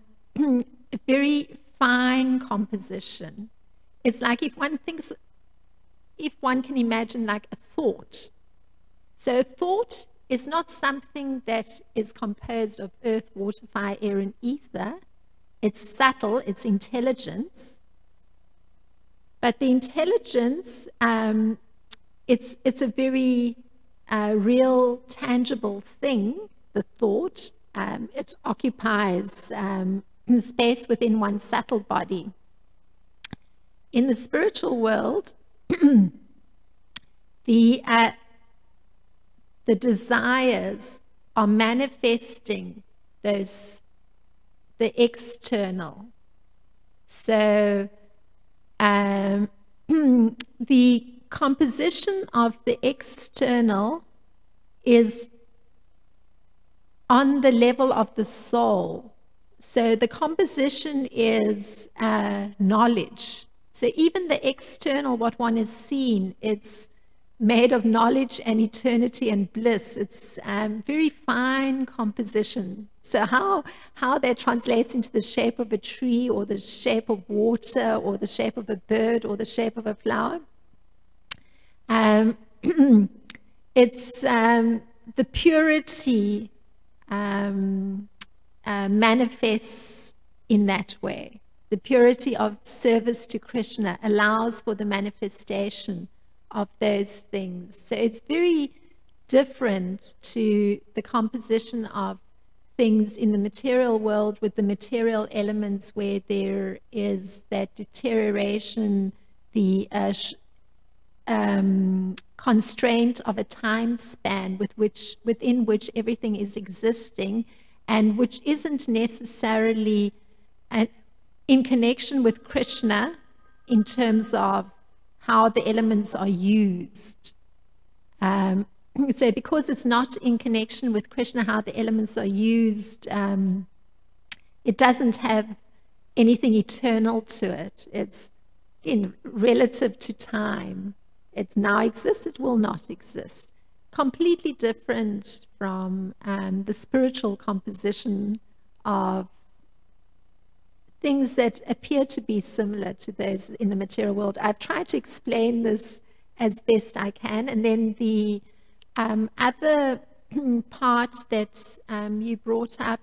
very fine composition. It's like if one can imagine like a thought. So a thought is not something that is composed of earth, water, fire, air, and ether. It's subtle, it's intelligence. But the intelligence, it's a very real, tangible thing, the thought. It occupies space within one's subtle body. In the spiritual world, the the desires are manifesting the external. So the composition of the external is on the level of the soul. So the composition is knowledge. So even the external, what one is seeing, it's made of knowledge and eternity and bliss. It's very fine composition. So how that translates into the shape of a tree or the shape of water or the shape of a bird or the shape of a flower, it's the purity manifests in that way. The purity of service to Krishna allows for the manifestation of those things. So it's very different to the composition of things in the material world with the material elements where there is that deterioration, the constraint of a time span within which everything is existing, and which isn't necessarily in connection with Krishna in terms of how the elements are used. So because it's not in connection with Krishna, how the elements are used, it doesn't have anything eternal to it. It's relative to time. It now exists, it will not exist. Completely different from the spiritual composition of things that appear to be similar to those in the material world. I've tried to explain this as best I can. And then the other part that you brought up,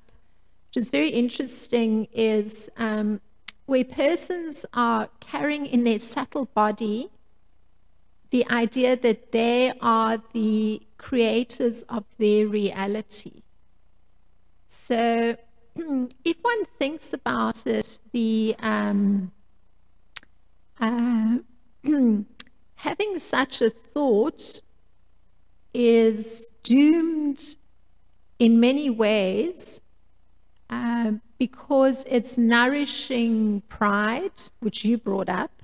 which is very interesting, is where persons are carrying in their subtle body the idea that they are the creators of their reality. So if one thinks about it, the having such a thought is doomed in many ways because it's nourishing pride, which you brought up.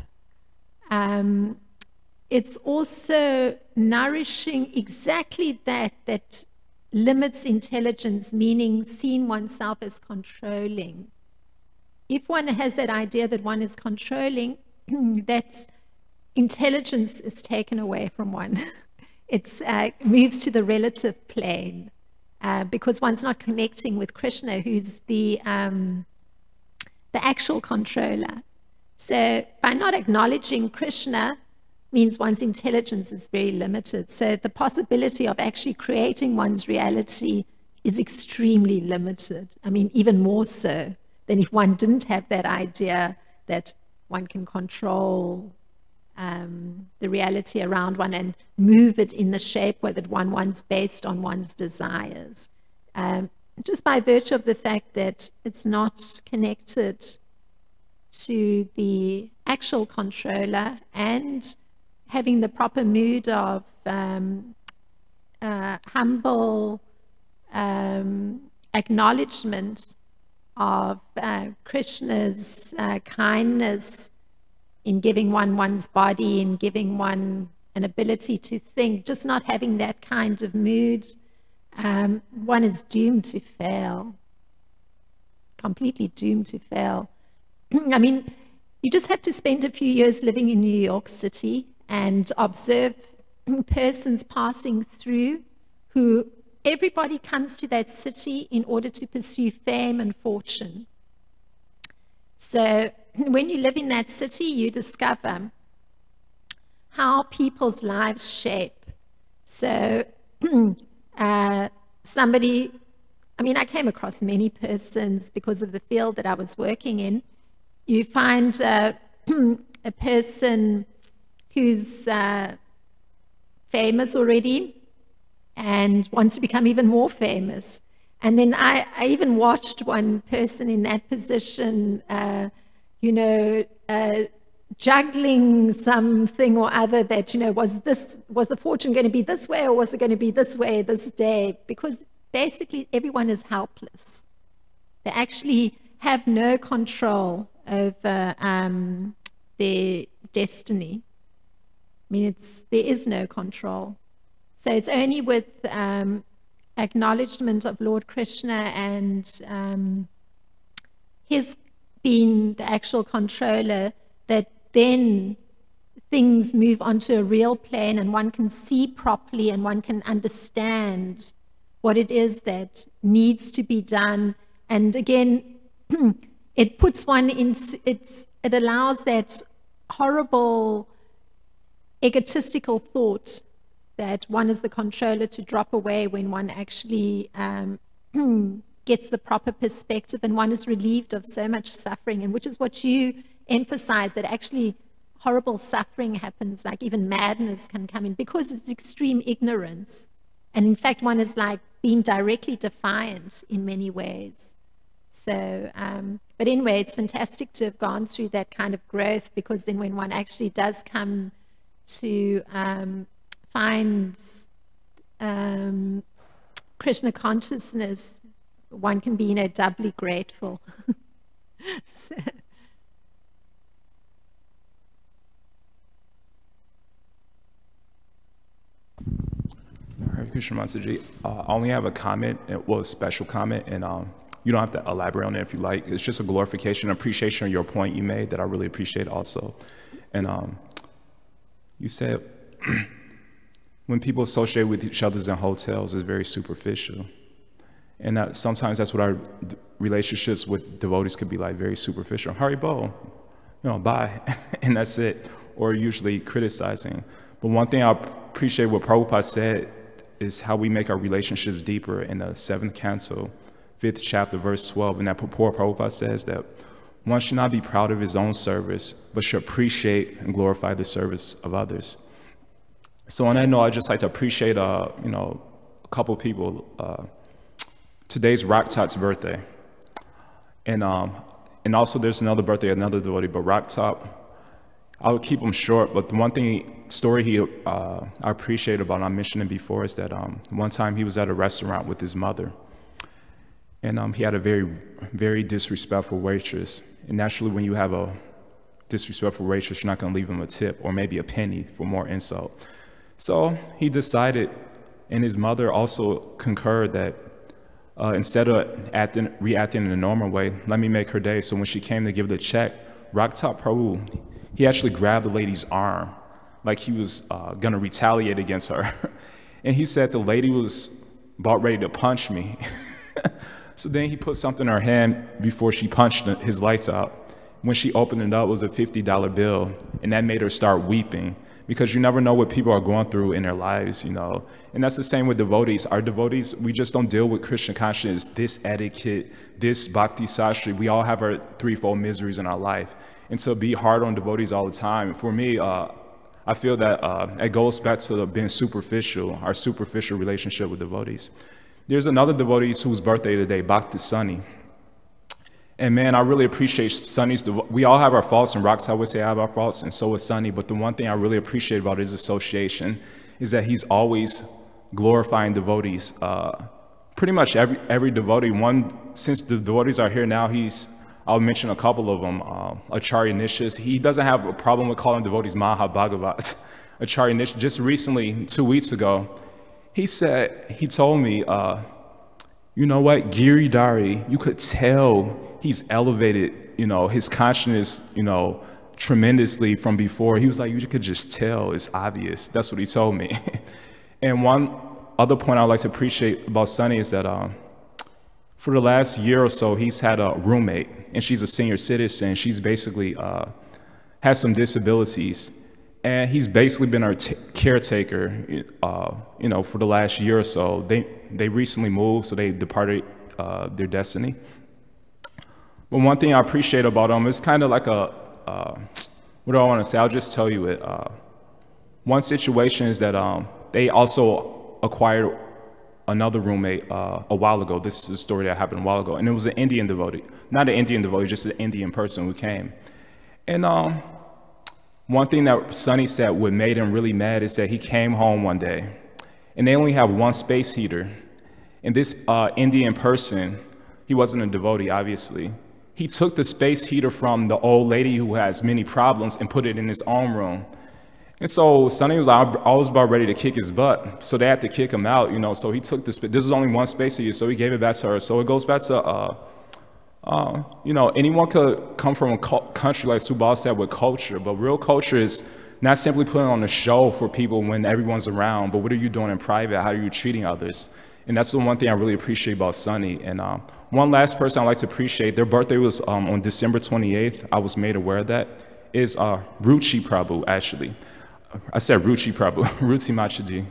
It's also nourishing exactly that limits intelligence, meaning seeing oneself as controlling. If one has that idea that one is controlling, that intelligence is taken away from one. It moves to the relative plane because one's not connecting with Krishna, who's the actual controller. So by not acknowledging Krishna means one's intelligence is very limited. So the possibility of actually creating one's reality is extremely limited. I mean, even more so than if one didn't have that idea that one can control the reality around one and move it in the shape that one wants based on one's desires. Just by virtue of the fact that it's not connected to the actual controller and having the proper mood of humble acknowledgement of Krishna's kindness in giving one one's body, in giving one an ability to think, just not having that kind of mood, one is doomed to fail, completely doomed to fail. I mean, you just have to spend a few years living in New York City and observe persons passing through who everybody comes to that city in order to pursue fame and fortune. So when you live in that city, you discover how people's lives shape. So somebody, I mean, I came across many persons because of the field that I was working in. You find a person who's famous already and wants to become even more famous. And then I even watched one person in that position, juggling something or other that, was the fortune going to be this way or was it going to be this way this day? Because basically everyone is helpless. They actually have no control over their destiny. I mean, there is no control. So it's only with acknowledgement of Lord Krishna and his being the actual controller that then things move onto a real plane and one can see properly and one can understand what it is that needs to be done. And again, it puts one in, it allows that horrible egotistical thought that one is the controller to drop away when one actually gets the proper perspective and one is relieved of so much suffering, and which is what you emphasize, that actually horrible suffering happens, like even madness can come in because it's extreme ignorance. And in fact, one is like being directly defiant in many ways. So, but anyway, it's fantastic to have gone through that kind of growth, because then when one actually does come to find Krishna consciousness, one can be, doubly grateful. So. Hare Krishna Masaji. I only have a comment, well, a special comment, and you don't have to elaborate on it if you like. It's just a glorification, appreciation of your point you made that I really appreciate also. And you said when people associate with each other in hotels, it's very superficial. And that sometimes that's what our relationships with devotees could be like, very superficial. Haribo, bye, and that's it. Or usually criticizing. But one thing I appreciate what Prabhupada said is how we make our relationships deeper in the 7th canto, 5th chapter, verse 12. And that purport, Prabhupada says that one should not be proud of his own service, but should appreciate and glorify the service of others. So on that note, I'd just like to appreciate, a couple people. Today's Raktat's birthday. And also there's another birthday, another devotee, but Raktat, I would keep them short, but the one story I appreciate about, and I mentioned it before, is that one time he was at a restaurant with his mother, and he had a very, very disrespectful waitress. And naturally, when you have a disrespectful waitress, you're not going to leave him a tip or maybe a penny for more insult. So he decided, and his mother also concurred, that instead of reacting in a normal way, let me make her day. So when she came to give the check, Raktat Prabhu, he actually grabbed the lady's arm like he was going to retaliate against her. And he said the lady was about ready to punch me. So then he put something in her hand before she punched his lights out. When she opened it up, it was a $50 bill, and that made her start weeping, because you never know what people are going through in their lives, And that's the same with devotees. Our devotees, we just don't deal with Krishna consciousness, this etiquette, this bhakti sastri. We all have our threefold miseries in our life. And to be hard on devotees all the time, for me, I feel that it goes back to being superficial, our superficial relationship with devotees. There's another devotee whose birthday today, Bhakti Sunny. And man, I really appreciate Sunny's, we all have our faults, and Raktat would say I have our faults, and so is Sunny. But the one thing I really appreciate about his association is that he's always glorifying devotees. Pretty much every devotee, since the devotees are here now, I'll mention a couple of them. Acharya Nishis, he doesn't have a problem with calling devotees Maha Bhagavats. Acharya Nishis, just recently, 2 weeks ago, he told me, you know what, Giridhari, you could tell he's elevated, his consciousness, tremendously from before. He was like, you could just tell, it's obvious. That's what he told me. And one other point I'd like to appreciate about Sunny is that for the last year or so, he's had a roommate, and she's a senior citizen. She's basically has some disabilities, and he's basically been our caretaker, for the last year or so. They recently moved, so they departed their destiny. But one thing I appreciate about them is kind of like what do I want to say? I'll just tell you it. One situation is that they also acquired another roommate a while ago. This is a story that happened a while ago, and it was an Indian devotee. Not an Indian devotee, just an Indian person who came. And one thing that Sonny said what made him really mad is that he came home one day and they only have one space heater. And this Indian person, he wasn't a devotee, obviously. He took the space heater from the old lady who has many problems and put it in his own room. And so Sonny was always about ready to kick his butt. So they had to kick him out, you know. So he took this is only one space heater, so he gave it back to her. So it goes back to, you know, anyone could come from a country, like Subal said, with culture. But real culture is not simply putting on a show for people when everyone's around, but what are you doing in private? How are you treating others? And that's the one thing I really appreciate about Sonny. And one last person I'd like to appreciate, their birthday was on December 28th. I was made aware of that, is Ruchi Prabhu, actually. I said Ruchi Prabhu, Ruchi Machaji.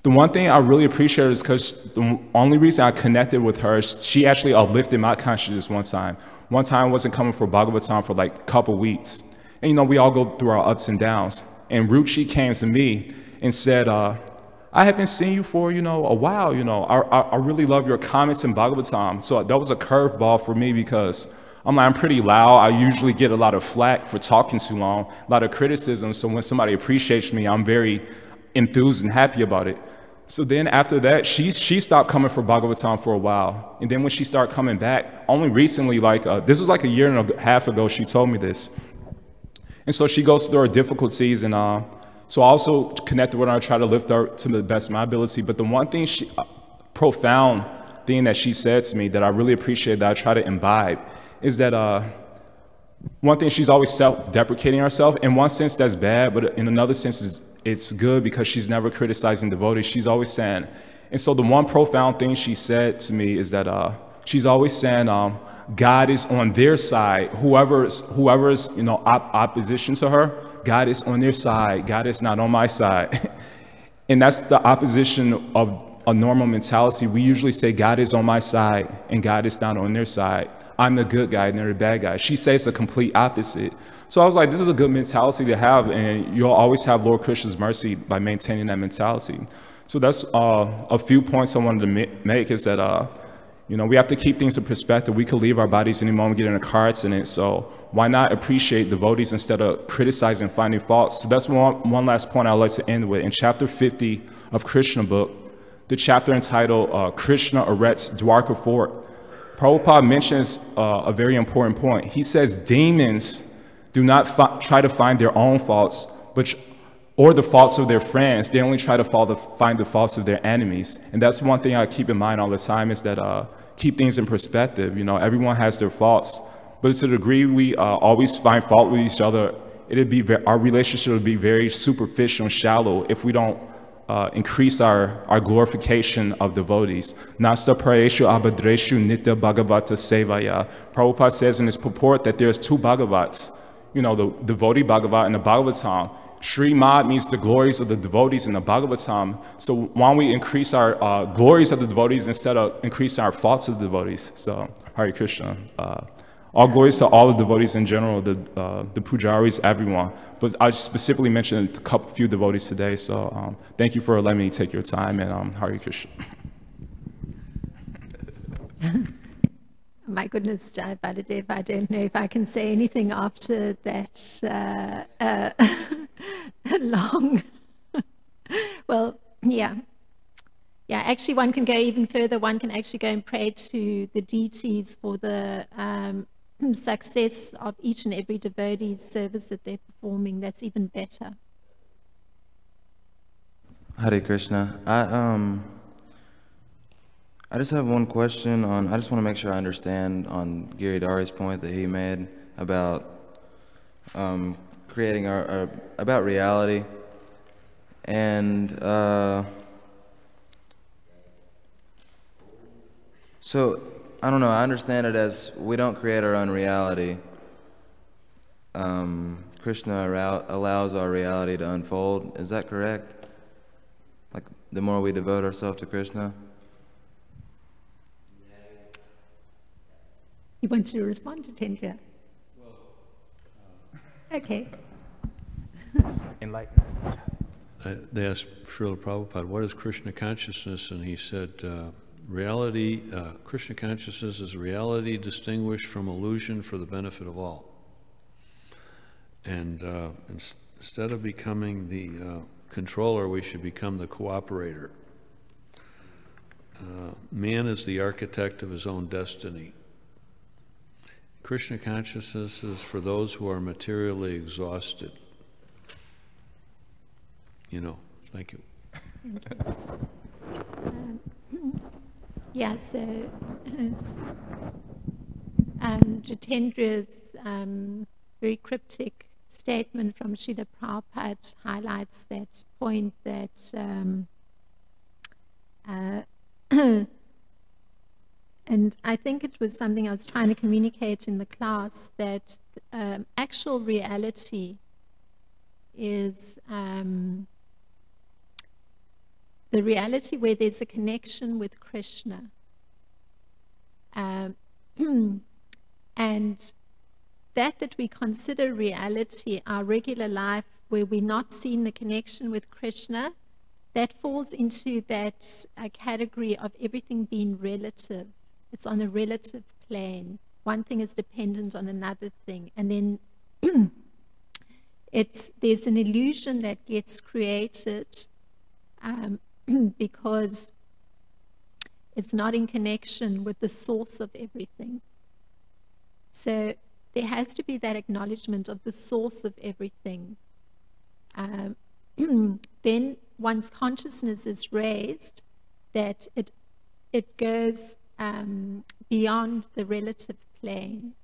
The one thing I really appreciate is because the only reason I connected with her, she actually uplifted my consciousness one time. One time I wasn't coming for Bhagavatam for like a couple weeks. And you know, we all go through our ups and downs. And Ruchi came to me and said, I haven't seen you for, you know, a while, you know. I really love your comments in Bhagavatam. So that was a curveball for me because I'm pretty loud. I usually get a lot of flack for talking too long, a lot of criticism. So when somebody appreciates me, I'm very enthused and happy about it. So then after that, she stopped coming for Bhagavatam for a while. And then when she started coming back, only recently, like this was like a year and a half ago, she told me this. And so she goes through her difficulties, and so I also connected with her and try to lift her to the best of my ability. But the one thing, profound thing that she said to me that I really appreciate, that I try to imbibe, is that one thing, she's always self-deprecating herself. In one sense, that's bad, but in another sense, it's good because she's never criticizing devotees. She's always saying, and so the one profound thing she said to me is that she's always saying, God is on their side. Whoever's you know, opposition to her, God is on their side. God is not on my side. And that's the opposition of a normal mentality. We usually say God is on my side and God is not on their side. I'm the good guy and they're the bad guy. She says the complete opposite. So I was like, this is a good mentality to have, and you'll always have Lord Krishna's mercy by maintaining that mentality. So that's a few points I wanted to make, is that, you know, we have to keep things in perspective. We could leave our bodies any moment, get in a car accident. So why not appreciate devotees instead of criticizing and finding faults? So that's one last point I'd like to end with. In chapter 50 of Krishna book, the chapter entitled Krishna Arrests Dwarka Fort, Prabhupada mentions a very important point. He says demons do not try to find their own faults, or the faults of their friends. They only try to find the faults of their enemies. And that's one thing I keep in mind all the time, is that keep things in perspective. You know, everyone has their faults, but to the degree we always find fault with each other, our relationship would be very superficial and shallow if we don't increase our glorification of devotees. Nasta prayeshu abhadreshu nitya bhagavata sevaya. Prabhupada says in his purport that there's two Bhagavats, you know, the devotee Bhagavat and the Bhagavatam. Srimad means the glories of the devotees in the Bhagavatam. So why don't we increase our glories of the devotees instead of increasing our faults of the devotees? So Hare Krishna. All glories to all the devotees in general, the pujaris, everyone. But I specifically mentioned a few devotees today. So thank you for letting me take your time, and Hare Krishna. My goodness, Jai Baladev, I don't know if I can say anything after that long. Well, yeah. Yeah, actually one can go even further. One can actually go and pray to the deities for the success of each and every devotee's service that they're performing. That's even better. Hare Krishna. I just have one question I just want to make sure I understand on Giridhari's point that he made about creating about reality. And so, I don't know, I understand it as we don't create our own reality. Krishna allows our reality to unfold. Is that correct? Like, the more we devote ourselves to Krishna? You want to respond to Tendra? Okay. Enlighten us. They asked Srila Prabhupada, what is Krishna consciousness? And he said, reality, Krishna consciousness is reality distinguished from illusion for the benefit of all. And instead of becoming the controller, we should become the cooperator. Man is the architect of his own destiny. Krishna consciousness is for those who are materially exhausted. You know, thank you. Yeah, so Jitendra's very cryptic statement from Srila Prabhupada highlights that point that and I think it was something I was trying to communicate in the class, that actual reality is the reality where there's a connection with Krishna. And that we consider reality, our regular life, where we're not seeing the connection with Krishna, that falls into that category of everything being relative. It's on a relative plane. One thing is dependent on another thing. And then there's an illusion that gets created because it's not in connection with the source of everything. So there has to be that acknowledgement of the source of everything. Then one's consciousness is raised, that it goes beyond the relative plane.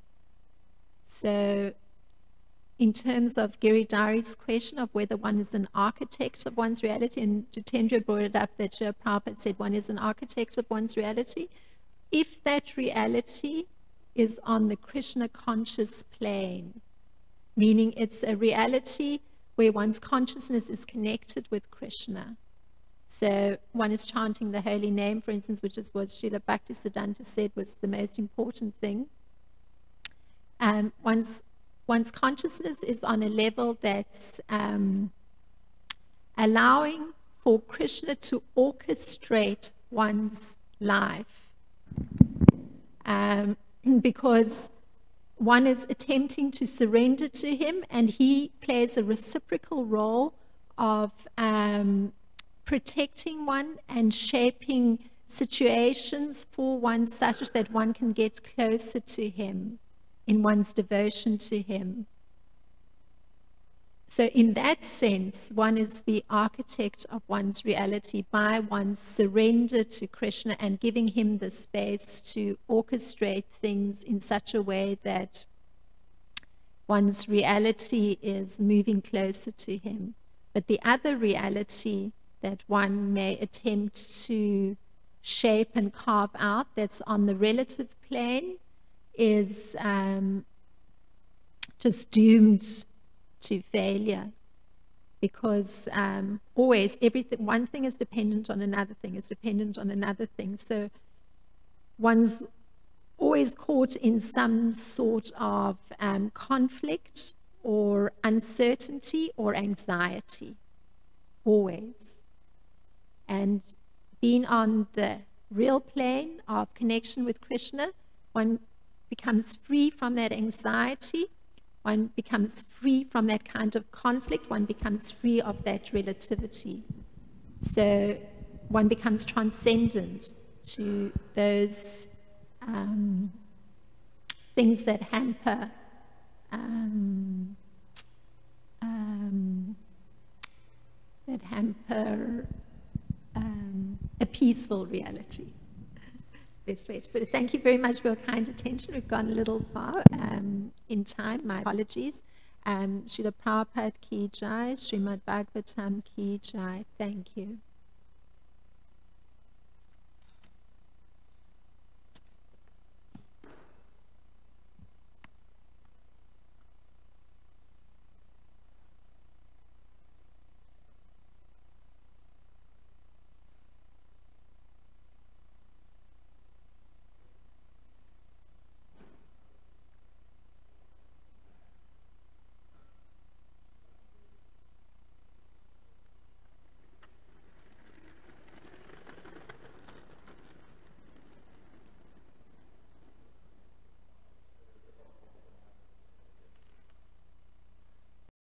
So in terms of Giridhari's question of whether one is an architect of one's reality, and Jitendra brought it up that Srila Prabhupada said one is an architect of one's reality, if that reality is on the Krishna conscious plane, meaning it's a reality where one's consciousness is connected with Krishna. So one is chanting the holy name, for instance, which is what Srila Bhaktisiddhanta said was the most important thing. One's consciousness is on a level that's allowing for Krishna to orchestrate one's life. Because one is attempting to surrender to him, and he plays a reciprocal role of protecting one and shaping situations for one such that one can get closer to him in one's devotion to him. So in that sense, one is the architect of one's reality by one's surrender to Krishna and giving him the space to orchestrate things in such a way that one's reality is moving closer to him. But the other reality that one may attempt to shape and carve out that's on the relative plane is just doomed to failure, because always everything, one thing is dependent on another thing, is dependent on another thing. So one's always caught in some sort of conflict or uncertainty or anxiety, always. And being on the real plane of connection with Krishna, one becomes free from that anxiety, one becomes free from that kind of conflict, one becomes free of that relativity. So one becomes transcendent to those things that hamper a peaceful reality. Best way to put it. Thank you very much for your kind attention. We've gone a little far in time. My apologies. Srila Prabhupada ki jai, Srimad Bhagavatam ki jai. Thank you.